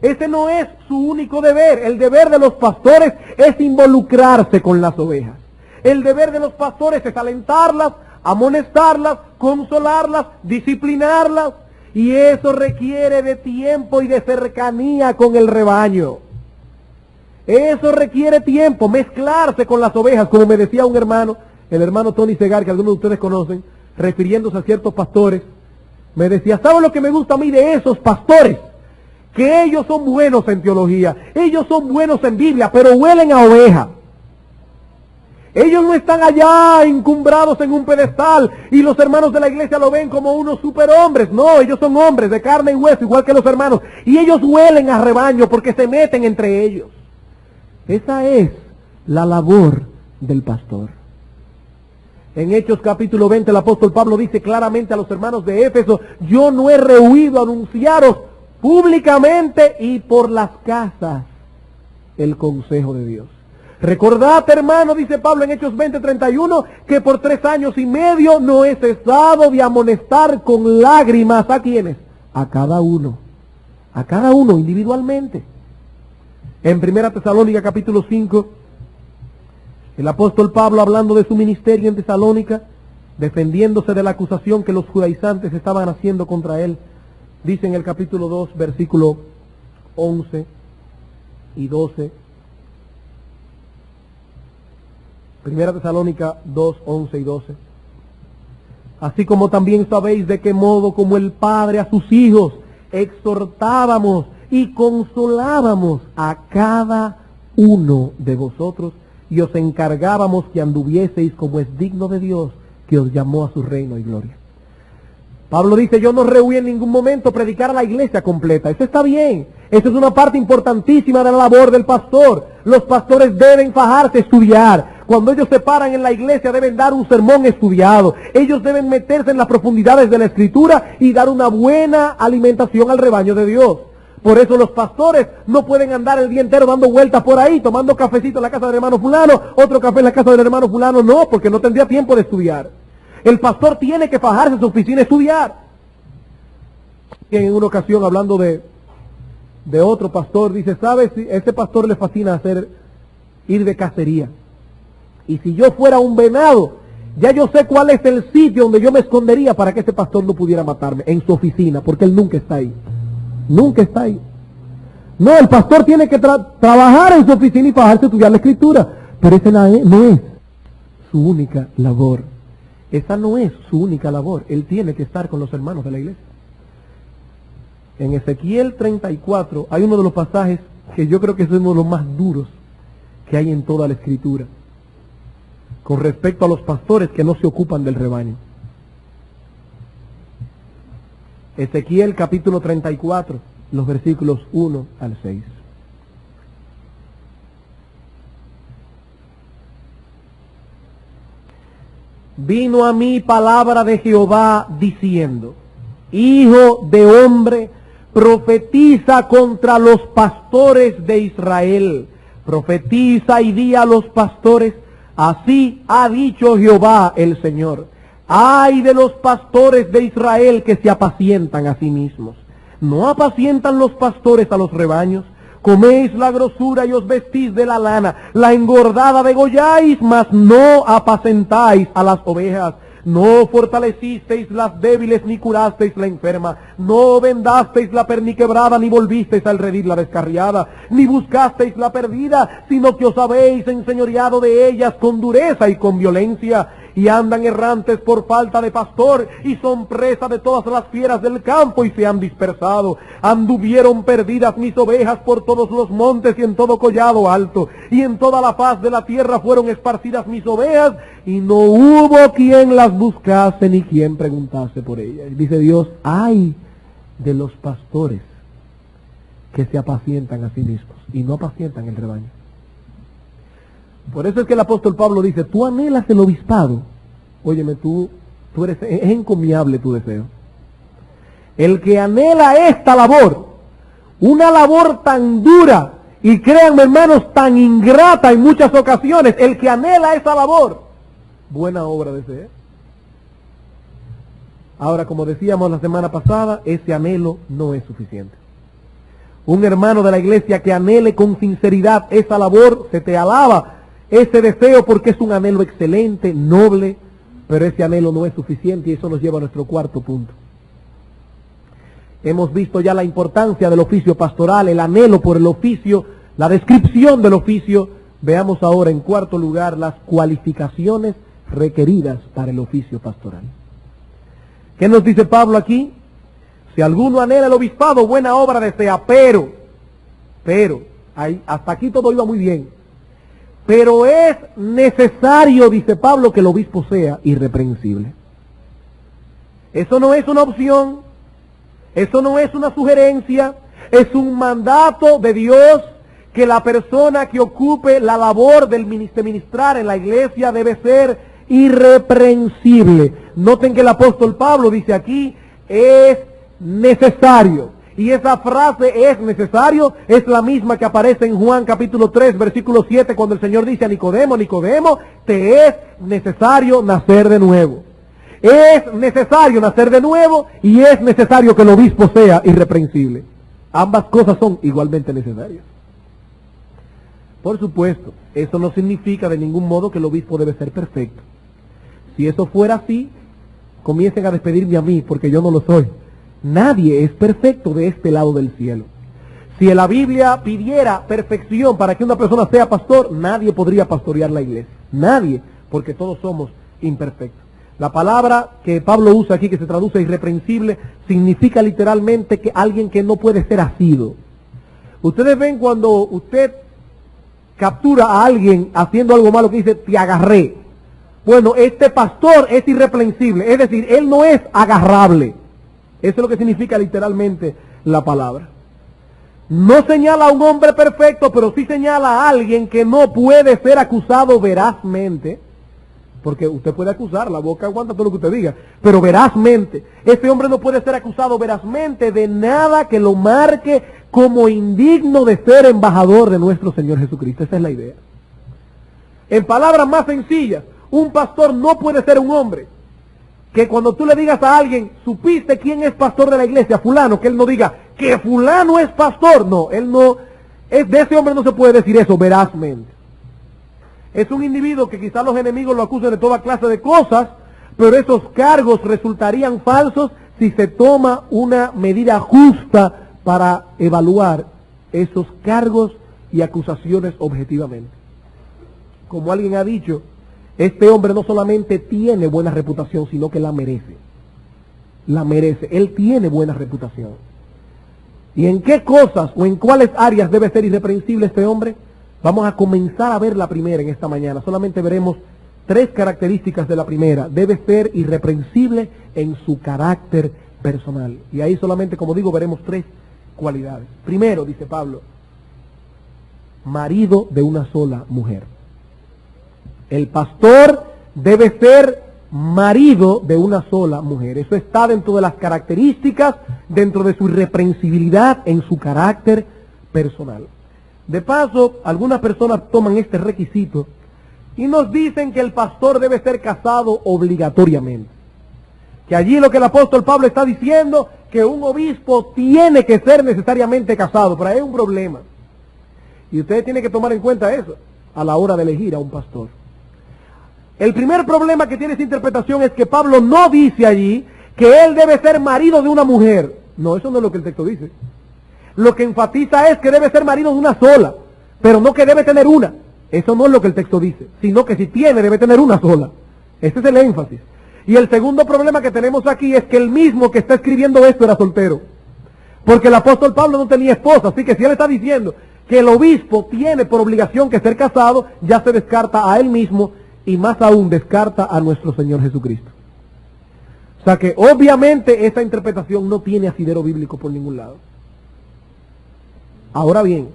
Ese no es su único deber. El deber de los pastores es involucrarse con las ovejas. El deber de los pastores es alentarlas, amonestarlas, consolarlas, disciplinarlas. Y eso requiere de tiempo y de cercanía con el rebaño. Eso requiere tiempo, mezclarse con las ovejas, como me decía un hermano, el hermano Tony Segar, que algunos de ustedes conocen, refiriéndose a ciertos pastores, me decía, ¿saben lo que me gusta a mí de esos pastores? Que ellos son buenos en teología, ellos son buenos en Biblia, pero huelen a oveja. Ellos no están allá encumbrados en un pedestal y los hermanos de la iglesia lo ven como unos superhombres. No, ellos son hombres de carne y hueso, igual que los hermanos. Y ellos huelen a rebaño porque se meten entre ellos. Esa es la labor del pastor. En Hechos capítulo 20 el apóstol Pablo dice claramente a los hermanos de Éfeso: yo no he rehuido anunciaros públicamente y por las casas el consejo de Dios. Recordad, hermano, dice Pablo en Hechos 20:31, que por 3 años y medio no he cesado de amonestar con lágrimas ¿a quiénes? A cada uno individualmente. En 1 Tesalónica capítulo 5, el apóstol Pablo, hablando de su ministerio en Tesalónica, defendiéndose de la acusación que los judaizantes estaban haciendo contra él, dice en el capítulo 2, versículo 11 y 12, 1 Tesalónica 2, 11 y 12. Así como también sabéis de qué modo como el Padre a sus hijos exhortábamos y consolábamos a cada uno de vosotros y os encargábamos que anduvieseis como es digno de Dios, que os llamó a su reino y gloria. Pablo dice: yo no rehuí en ningún momento predicar a la iglesia completa. Eso está bien. Eso es una parte importantísima de la labor del pastor. Los pastores deben fajarse a estudiar. Cuando ellos se paran en la iglesia deben dar un sermón estudiado. Ellos deben meterse en las profundidades de la Escritura y dar una buena alimentación al rebaño de Dios. Por eso los pastores no pueden andar el día entero dando vueltas por ahí, tomando cafecito en la casa del hermano fulano, otro café en la casa del hermano fulano. No, porque no tendría tiempo de estudiar. El pastor tiene que fajarse en su oficina a estudiar. Y en una ocasión, hablando de otro pastor, dice: ¿sabes? A este pastor le fascina ir de cacería. Y si yo fuera un venado, ya yo sé cuál es el sitio donde yo me escondería para que ese pastor no pudiera matarme, en su oficina, porque él nunca está ahí. Nunca está ahí. No, el pastor tiene que trabajar en su oficina y fajarse a estudiar la Escritura. Pero esa no es su única labor. Esa no es su única labor. Él tiene que estar con los hermanos de la iglesia. En Ezequiel 34 hay uno de los pasajes que yo creo que es uno de los más duros que hay en toda la Escritura, con respecto a los pastores que no se ocupan del rebaño. Ezequiel capítulo 34, los versículos 1 al 6. Vino a mí palabra de Jehová diciendo: hijo de hombre, profetiza contra los pastores de Israel. Profetiza y di a los pastores: así ha dicho Jehová el Señor. Ay de los pastores de Israel que se apacientan a sí mismos. ¿No apacientan los pastores a los rebaños? Coméis la grosura y os vestís de la lana, la engordada degolláis, mas no apacentáis a las ovejas. No fortalecisteis las débiles, ni curasteis la enferma. No vendasteis la perniquebrada, ni volvisteis al redil la descarriada. Ni buscasteis la perdida, sino que os habéis enseñoreado de ellas con dureza y con violencia. Y andan errantes por falta de pastor, y son presa de todas las fieras del campo, y se han dispersado. Anduvieron perdidas mis ovejas por todos los montes y en todo collado alto, y en toda la faz de la tierra fueron esparcidas mis ovejas, y no hubo quien las buscase ni quien preguntase por ellas. Y dice Dios: ay de los pastores que se apacientan a sí mismos y no apacientan el rebaño. Por eso es que el apóstol Pablo dice: tú anhelas el obispado. Óyeme, tú eres, es encomiable tu deseo. El que anhela esta labor, una labor tan dura, y créanme hermanos, tan ingrata en muchas ocasiones, el que anhela esa labor, buena obra desea. Ahora, como decíamos la semana pasada, ese anhelo no es suficiente. Un hermano de la iglesia que anhele con sinceridad esa labor, se te alaba ese deseo, porque es un anhelo excelente, noble, pero ese anhelo no es suficiente, y eso nos lleva a nuestro cuarto punto. Hemos visto ya la importancia del oficio pastoral, el anhelo por el oficio, la descripción del oficio. Veamos ahora, en cuarto lugar, las cualificaciones requeridas para el oficio pastoral. ¿Qué nos dice Pablo aquí? Si alguno anhela el obispado, buena obra desea, pero, hasta aquí todo iba muy bien. Pero es necesario, dice Pablo, que el obispo sea irreprensible. Eso no es una opción, eso no es una sugerencia, es un mandato de Dios que la persona que ocupe la labor de ministrar en la iglesia debe ser irreprensible. Noten que el apóstol Pablo dice aquí, es necesario. Y esa frase es necesario, es la misma que aparece en Juan capítulo 3, versículo 7, cuando el Señor dice a Nicodemo, Nicodemo, te es necesario nacer de nuevo. Es necesario nacer de nuevo y es necesario que el obispo sea irreprensible. Ambas cosas son igualmente necesarias. Por supuesto, eso no significa de ningún modo que el obispo debe ser perfecto. Si eso fuera así, comiencen a despedirme a mí, porque yo no lo soy. Nadie es perfecto de este lado del cielo. Si la Biblia pidiera perfección para que una persona sea pastor, nadie podría pastorear la iglesia. Nadie, porque todos somos imperfectos. La palabra que Pablo usa aquí, que se traduce irreprensible, significa literalmente que alguien que no puede ser asido. Ustedes ven cuando usted captura a alguien haciendo algo malo que dice, te agarré. Bueno, este pastor es irreprensible, es decir, él no es agarrable. Eso es lo que significa literalmente la palabra. No señala a un hombre perfecto, pero sí señala a alguien que no puede ser acusado verazmente. Porque usted puede acusar, la boca aguanta todo lo que usted diga, pero verazmente. Ese hombre no puede ser acusado verazmente de nada que lo marque como indigno de ser embajador de nuestro Señor Jesucristo. Esa es la idea. En palabras más sencillas, un pastor no puede ser un hombre que cuando tú le digas a alguien, ¿supiste quién es pastor de la iglesia? Fulano, que él no diga, que fulano es pastor. No, él no, de ese hombre no se puede decir eso verazmente. Es un individuo que quizás los enemigos lo acusen de toda clase de cosas, pero esos cargos resultarían falsos si se toma una medida justa para evaluar esos cargos y acusaciones objetivamente. Como alguien ha dicho, este hombre no solamente tiene buena reputación, sino que la merece. La merece. Él tiene buena reputación. ¿Y en qué cosas o en cuáles áreas debe ser irreprensible este hombre? Vamos a comenzar a ver la primera en esta mañana. Solamente veremos 3 características de la primera. Debe ser irreprensible en su carácter personal. Y ahí solamente, como digo, veremos 3 cualidades. Primero, dice Pablo, marido de una sola mujer. El pastor debe ser marido de una sola mujer. Eso está dentro de las características, dentro de su irreprensibilidad en su carácter personal. De paso, algunas personas toman este requisito y nos dicen que el pastor debe ser casado obligatoriamente. Que allí lo que el apóstol Pablo está diciendo, que un obispo tiene que ser necesariamente casado, pero hay un problema. Y ustedes tienen que tomar en cuenta eso a la hora de elegir a un pastor. El primer problema que tiene esa interpretación es que Pablo no dice allí que él debe ser marido de una mujer. No, eso no es lo que el texto dice. Lo que enfatiza es que debe ser marido de una sola, pero no que debe tener una. Eso no es lo que el texto dice, sino que si tiene, debe tener una sola. Ese es el énfasis. Y el segundo problema que tenemos aquí es que el mismo que está escribiendo esto era soltero. Porque el apóstol Pablo no tenía esposa, así que si él está diciendo que el obispo tiene por obligación que ser casado, ya se descarta a él mismo y más aún descarta a nuestro Señor Jesucristo. O sea que obviamente esta interpretación no tiene asidero bíblico por ningún lado. Ahora bien,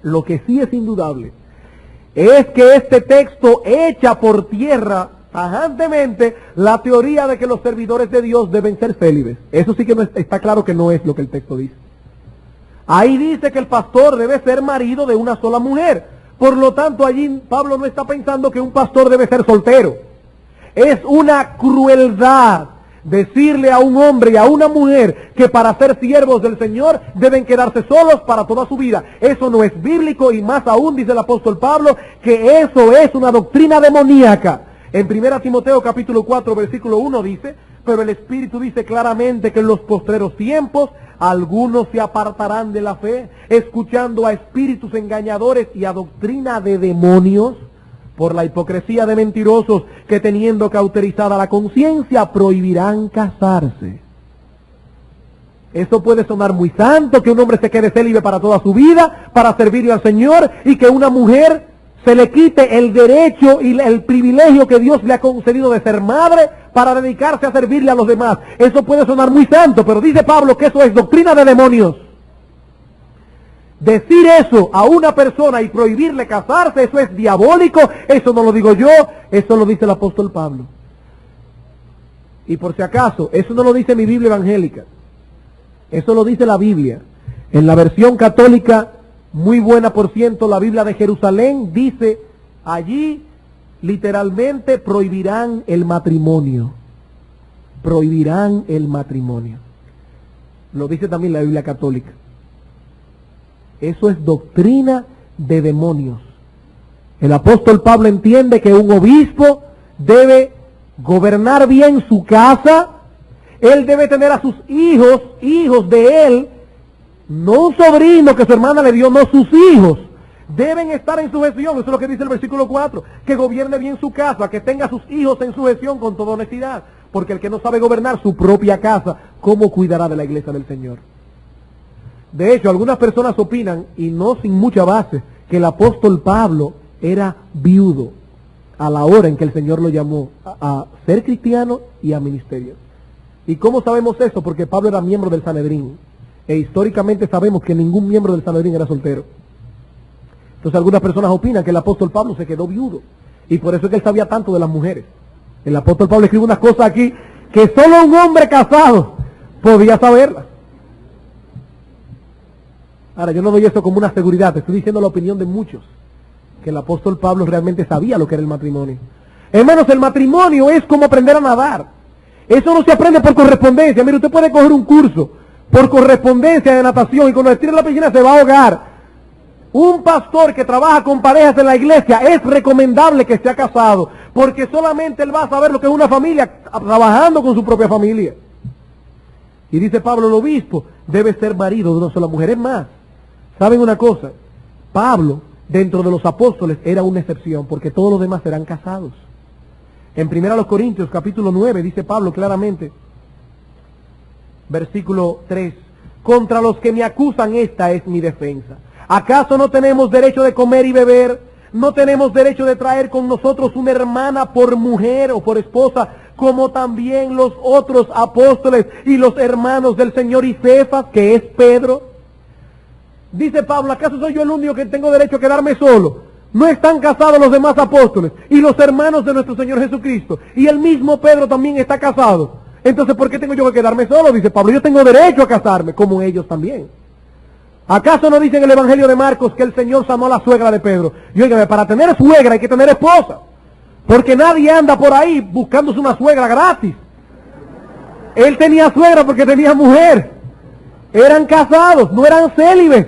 lo que sí es indudable es que este texto echa por tierra tajantemente la teoría de que los servidores de Dios deben ser célibes. Eso sí que no está claro que no es lo que el texto dice. Ahí dice que el pastor debe ser marido de una sola mujer. Por lo tanto, allí Pablo no está pensando que un pastor debe ser soltero. Es una crueldad decirle a un hombre y a una mujer que para ser siervos del Señor deben quedarse solos para toda su vida. Eso no es bíblico y más aún, dice el apóstol Pablo, que eso es una doctrina demoníaca. En 1 Timoteo capítulo 4 versículo 1 dice, pero el Espíritu dice claramente que en los postreros tiempos algunos se apartarán de la fe, escuchando a espíritus engañadores y a doctrina de demonios, por la hipocresía de mentirosos que teniendo cauterizada la conciencia prohibirán casarse. Eso puede sonar muy santo, que un hombre se quede célibe para toda su vida, para servirle al Señor, y que una mujer se le quite el derecho y el privilegio que Dios le ha concedido de ser madre para dedicarse a servirle a los demás. Eso puede sonar muy santo, pero dice Pablo que eso es doctrina de demonios. Decir eso a una persona y prohibirle casarse, eso es diabólico, eso no lo digo yo, eso lo dice el apóstol Pablo. Y por si acaso, eso no lo dice mi Biblia evangélica, eso lo dice la Biblia. En la versión católica, muy buena por ciento, la Biblia de Jerusalén, dice allí literalmente prohibirán el matrimonio. Prohibirán el matrimonio. Lo dice también la Biblia católica. Eso es doctrina de demonios. El apóstol Pablo entiende que un obispo debe gobernar bien su casa. Él debe tener a sus hijos, hijos de él, no un sobrino que su hermana le dio, no, sus hijos deben estar en sujeción. Eso es lo que dice el versículo 4, que gobierne bien su casa, que tenga a sus hijos en sujeción con toda honestidad, porque el que no sabe gobernar su propia casa, ¿cómo cuidará de la iglesia del Señor? De hecho, algunas personas opinan, y no sin mucha base, que el apóstol Pablo era viudo a la hora en que el Señor lo llamó a ser cristiano y a ministerio. ¿Y cómo sabemos eso? Porque Pablo era miembro del Sanedrín, e históricamente sabemos que ningún miembro del Sanedrín era soltero. Entonces algunas personas opinan que el apóstol Pablo se quedó viudo, y por eso es que él sabía tanto de las mujeres. El apóstol Pablo escribe unas cosas aquí que solo un hombre casado podía saberlas. Ahora, yo no doy eso como una seguridad, te estoy diciendo la opinión de muchos, que el apóstol Pablo realmente sabía lo que era el matrimonio. Hermanos, el matrimonio es como aprender a nadar. Eso no se aprende por correspondencia. Mire, usted puede coger un curso por correspondencia de natación y cuando estire en la piscina se va a ahogar. Un pastor que trabaja con parejas en la iglesia es recomendable que esté casado, porque solamente él va a saber lo que es una familia trabajando con su propia familia. Y dice Pablo, el obispo debe ser marido de una sola mujer. Es más, ¿saben una cosa? Pablo, dentro de los apóstoles, era una excepción, porque todos los demás eran casados. En 1 Corintios, capítulo 9, dice Pablo claramente, versículo 3, contra los que me acusan esta es mi defensa. ¿Acaso no tenemos derecho de comer y beber? ¿No tenemos derecho de traer con nosotros una hermana por mujer o por esposa, como también los otros apóstoles y los hermanos del Señor y Cefas, que es Pedro? Dice Pablo, ¿acaso soy yo el único que tengo derecho a quedarme solo? ¿No están casados los demás apóstoles y los hermanos de nuestro Señor Jesucristo? Y el mismo Pedro también está casado. Entonces, ¿por qué tengo yo que quedarme solo? Dice Pablo, yo tengo derecho a casarme, como ellos también. ¿Acaso no dice en el Evangelio de Marcos que el Señor sanó a la suegra de Pedro? Y óigame, para tener suegra hay que tener esposa, porque nadie anda por ahí buscándose una suegra gratis. Él tenía suegra porque tenía mujer. Eran casados, no eran célibes.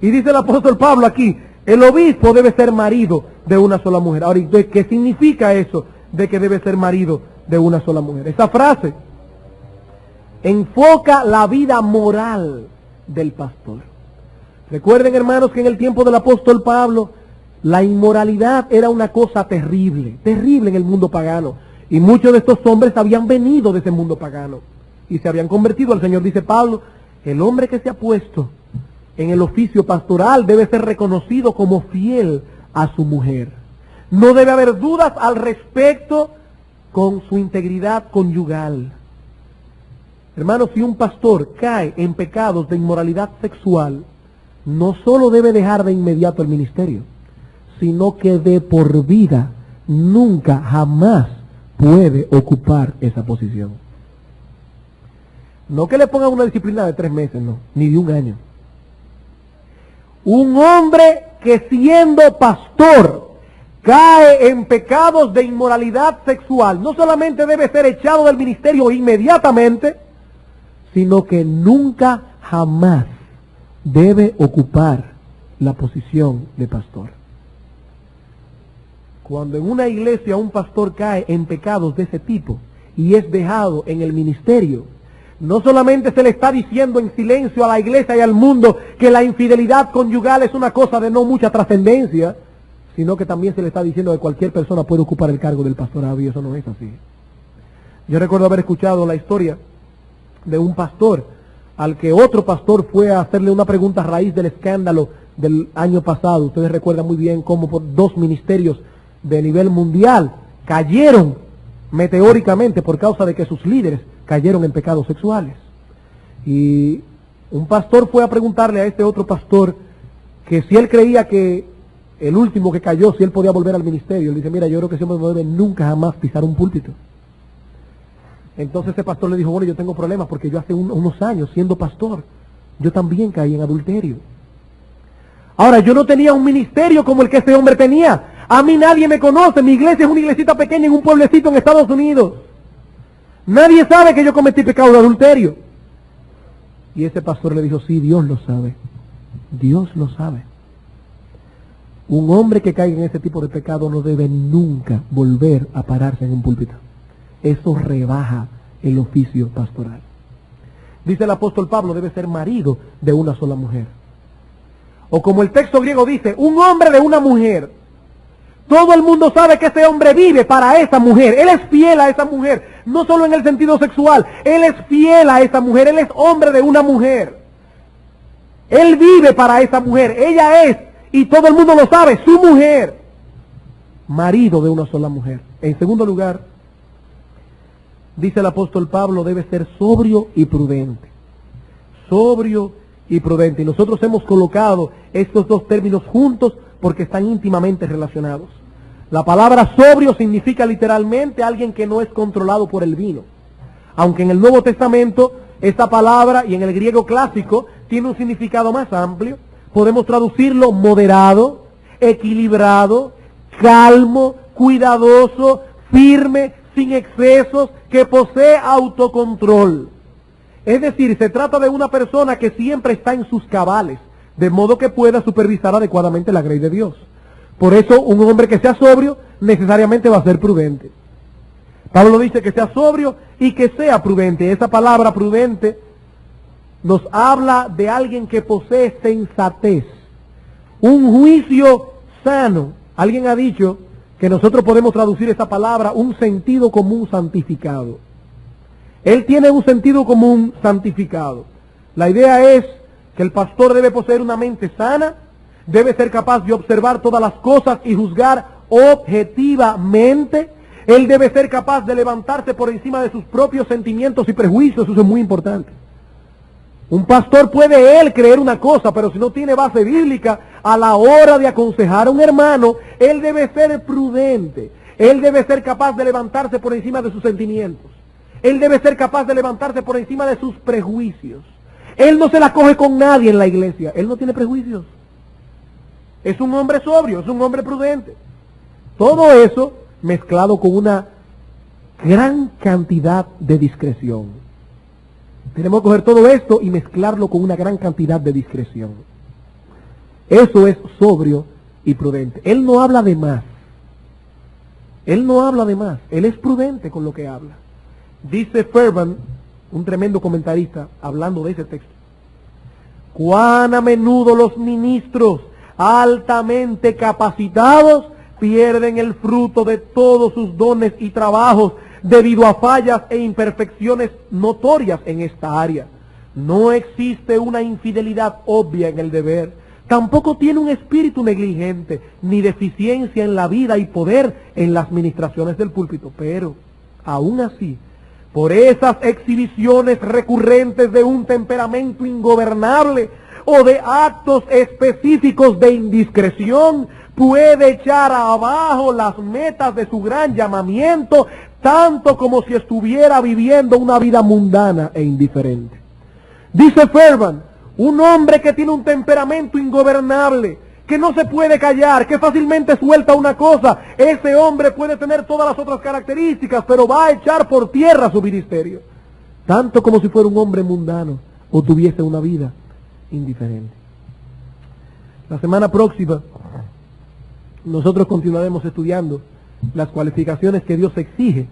Y dice el apóstol Pablo aquí, el obispo debe ser marido de una sola mujer. Ahora, ¿qué significa eso de que debe ser marido de una sola mujer? Esa frase enfoca la vida moral del pastor. Recuerden, hermanos, que en el tiempo del apóstol Pablo la inmoralidad era una cosa terrible, terrible en el mundo pagano, y muchos de estos hombres habían venido de ese mundo pagano y se habían convertido al Señor. Dice Pablo, el hombre que se ha puesto en el oficio pastoral debe ser reconocido como fiel a su mujer. No debe haber dudas al respecto con su integridad conyugal. Hermanos, si un pastor cae en pecados de inmoralidad sexual, no solo debe dejar de inmediato el ministerio, sino que de por vida nunca, jamás puede ocupar esa posición. No que le pongan una disciplina de 3 meses, no, ni de 1 año. Un hombre que siendo pastor cae en pecados de inmoralidad sexual, no solamente debe ser echado del ministerio inmediatamente, sino que nunca, jamás debe ocupar la posición de pastor. Cuando en una iglesia un pastor cae en pecados de ese tipo y es dejado en el ministerio, no solamente se le está diciendo en silencio a la iglesia y al mundo que la infidelidad conyugal es una cosa de no mucha trascendencia, sino que también se le está diciendo que cualquier persona puede ocupar el cargo del pastorado, y eso no es así. Yo recuerdo haber escuchado la historia de un pastor al que otro pastor fue a hacerle una pregunta a raíz del escándalo del año pasado. Ustedes recuerdan muy bien cómo por 2 ministerios de nivel mundial cayeron meteóricamente por causa de que sus líderes cayeron en pecados sexuales. Y Un pastor fue a preguntarle a este otro pastor que si él creía que el último que cayó, si él podía volver al ministerio. Él dice, mira, yo creo que ese hombre no debe nunca jamás pisar un púlpito. Entonces ese pastor le dijo, bueno, yo tengo problemas porque yo hace unos años, siendo pastor, yo también caí en adulterio. Ahora, yo no tenía un ministerio como el que ese hombre tenía. A mí nadie me conoce, mi iglesia es una iglesita pequeña en un pueblecito en Estados Unidos. Nadie sabe que yo cometí pecado de adulterio. Y ese pastor le dijo, sí, Dios lo sabe. Dios lo sabe. Un hombre que caiga en ese tipo de pecado no debe nunca volver a pararse en un púlpito. Eso rebaja el oficio pastoral. Dice el apóstol Pablo, debe ser marido de una sola mujer. O como el texto griego dice, un hombre de una mujer. Todo el mundo sabe que ese hombre vive para esa mujer. Él es fiel a esa mujer. No solo en el sentido sexual. Él es fiel a esa mujer. Él es hombre de una mujer. Él vive para esa mujer. Ella es, y todo el mundo lo sabe, su mujer. Marido de una sola mujer. En segundo lugar, dice el apóstol Pablo, debe ser sobrio y prudente. Sobrio y prudente. Y nosotros hemos colocado estos dos términos juntos porque están íntimamente relacionados. La palabra sobrio significa literalmente alguien que no es controlado por el vino. Aunque en el Nuevo Testamento esta palabra y en el griego clásico tiene un significado más amplio. Podemos traducirlo moderado, equilibrado, calmo, cuidadoso, firme, sin excesos, que posee autocontrol. Es decir, se trata de una persona que siempre está en sus cabales, de modo que pueda supervisar adecuadamente la grey de Dios. Por eso, un hombre que sea sobrio necesariamente va a ser prudente. Pablo dice que sea sobrio y que sea prudente. Esa palabra prudente nos habla de alguien que posee sensatez, un juicio sano. Alguien ha dicho que nosotros podemos traducir esa palabra un sentido común santificado. Él tiene un sentido común santificado. La idea es que el pastor debe poseer una mente sana, debe ser capaz de observar todas las cosas y juzgar objetivamente. Él debe ser capaz de levantarse por encima de sus propios sentimientos y prejuicios. Eso es muy importante. Un pastor puede él creer una cosa, pero si no tiene base bíblica, a la hora de aconsejar a un hermano, él debe ser prudente. Él debe ser capaz de levantarse por encima de sus sentimientos. Él debe ser capaz de levantarse por encima de sus prejuicios. Él no se la coge con nadie en la iglesia. Él no tiene prejuicios. Es un hombre sobrio, es un hombre prudente. Todo eso mezclado con una gran cantidad de discreción. Tenemos que coger todo esto y mezclarlo con una gran cantidad de discreción. Eso es sobrio y prudente. Él no habla de más. Él no habla de más. Él es prudente con lo que habla. Dice Fairbairn, un tremendo comentarista, hablando de ese texto: cuán a menudo los ministros altamente capacitados pierden el fruto de todos sus dones y trabajos debido a fallas e imperfecciones notorias en esta área. No existe una infidelidad obvia en el deber, tampoco tiene un espíritu negligente, ni deficiencia en la vida y poder en las ministraciones del púlpito, pero aún así, por esas exhibiciones recurrentes de un temperamento ingobernable o de actos específicos de indiscreción, puede echar abajo las metas de su gran llamamiento, tanto como si estuviera viviendo una vida mundana e indiferente. Dice Fairbairn, un hombre que tiene un temperamento ingobernable, que no se puede callar, que fácilmente suelta una cosa, ese hombre puede tener todas las otras características, pero va a echar por tierra su ministerio, tanto como si fuera un hombre mundano o tuviese una vida indiferente. La semana próxima nosotros continuaremos estudiando las cualificaciones que Dios exige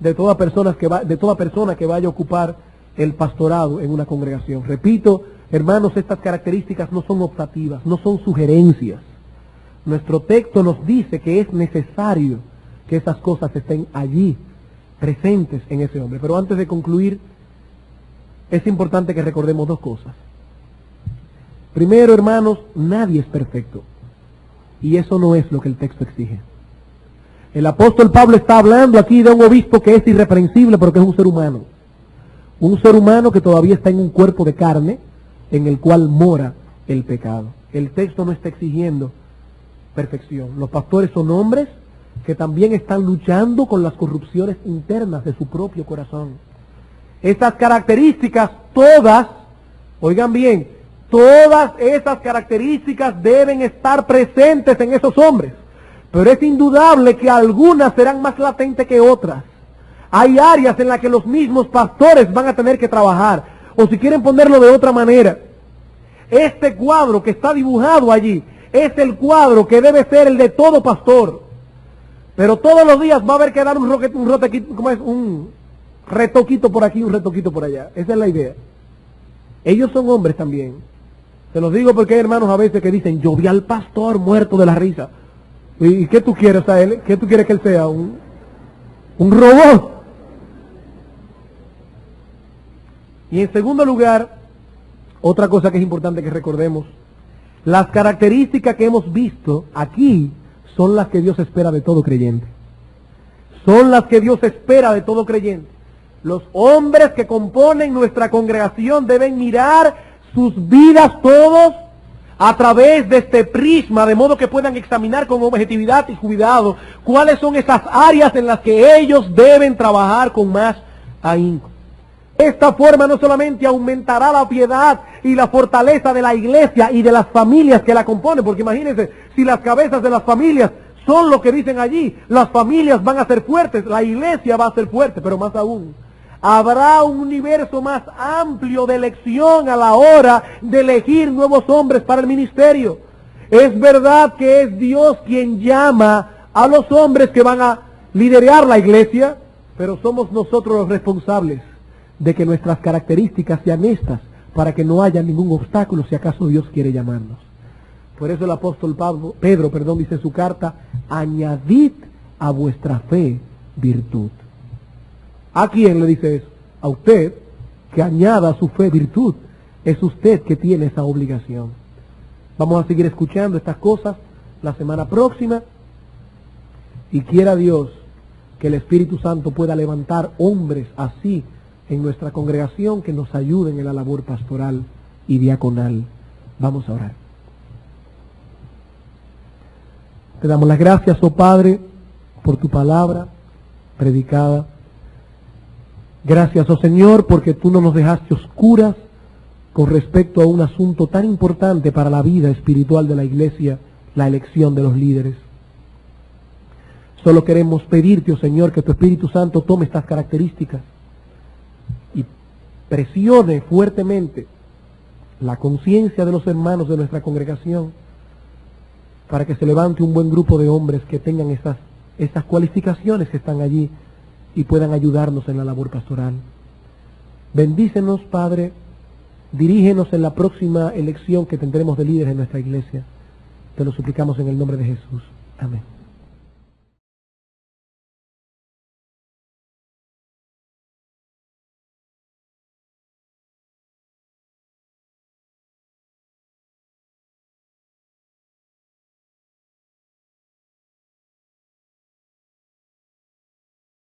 de toda persona que vaya a ocupar el pastorado en una congregación. Repito, hermanos, estas características no son optativas, no son sugerencias. Nuestro texto nos dice que es necesario que esas cosas estén allí, presentes en ese hombre. Pero antes de concluir, es importante que recordemos dos cosas. Primero, hermanos, nadie es perfecto. Y eso no es lo que el texto exige. El apóstol Pablo está hablando aquí de un obispo que es irreprensible porque es un ser humano. Un ser humano que todavía está en un cuerpo de carne, en el cual mora el pecado. El texto no está exigiendo perfección. Los pastores son hombres que también están luchando con las corrupciones internas de su propio corazón. Estas características todas, oigan bien, todas esas características deben estar presentes en esos hombres, pero es indudable que algunas serán más latentes que otras. Hay áreas en las que los mismos pastores van a tener que trabajar, o si quieren ponerlo de otra manera, este cuadro que está dibujado allí es el cuadro que debe ser el de todo pastor, pero todos los días va a haber que dar un retoquito por aquí, un retoquito por allá. Esa es la idea. Ellos son hombres también. Se los digo porque hay hermanos a veces que dicen, yo vi al pastor muerto de la risa. ¿Y qué tú quieres a él? ¿Qué tú quieres que él sea? ¿Un robot? Y en segundo lugar, otra cosa que es importante que recordemos, las características que hemos visto aquí son las que Dios espera de todo creyente. Son las que Dios espera de todo creyente. Los hombres que componen nuestra congregación deben mirar sus vidas todos a través de este prisma, de modo que puedan examinar con objetividad y cuidado cuáles son esas áreas en las que ellos deben trabajar con más ahínco. Esta forma no solamente aumentará la piedad y la fortaleza de la iglesia y de las familias que la componen, porque imagínense, si las cabezas de las familias son lo que dicen allí, las familias van a ser fuertes, la iglesia va a ser fuerte, pero más aún, habrá un universo más amplio de elección a la hora de elegir nuevos hombres para el ministerio. Es verdad que es Dios quien llama a los hombres que van a liderar la iglesia, pero somos nosotros los responsables de que nuestras características sean estas, para que no haya ningún obstáculo si acaso Dios quiere llamarnos. Por eso el apóstol Pedro dice en su carta, añadid a vuestra fe virtud. ¿A quién le dice eso? A usted, que añada a su fe virtud. Es usted que tiene esa obligación. Vamos a seguir escuchando estas cosas la semana próxima, y quiera Dios que el Espíritu Santo pueda levantar hombres así en nuestra congregación que nos ayuden en la labor pastoral y diaconal. Vamos a orar. Te damos las gracias, oh Padre, por tu palabra predicada. Gracias, oh Señor, porque tú no nos dejaste oscuras con respecto a un asunto tan importante para la vida espiritual de la iglesia, la elección de los líderes. Solo queremos pedirte, oh Señor, que tu Espíritu Santo tome estas características y presione fuertemente la conciencia de los hermanos de nuestra congregación para que se levante un buen grupo de hombres que tengan estas cualificaciones que están allí y puedan ayudarnos en la labor pastoral. Bendícenos, Padre, dirígenos en la próxima elección que tendremos de líderes en nuestra iglesia. Te lo suplicamos en el nombre de Jesús. Amén.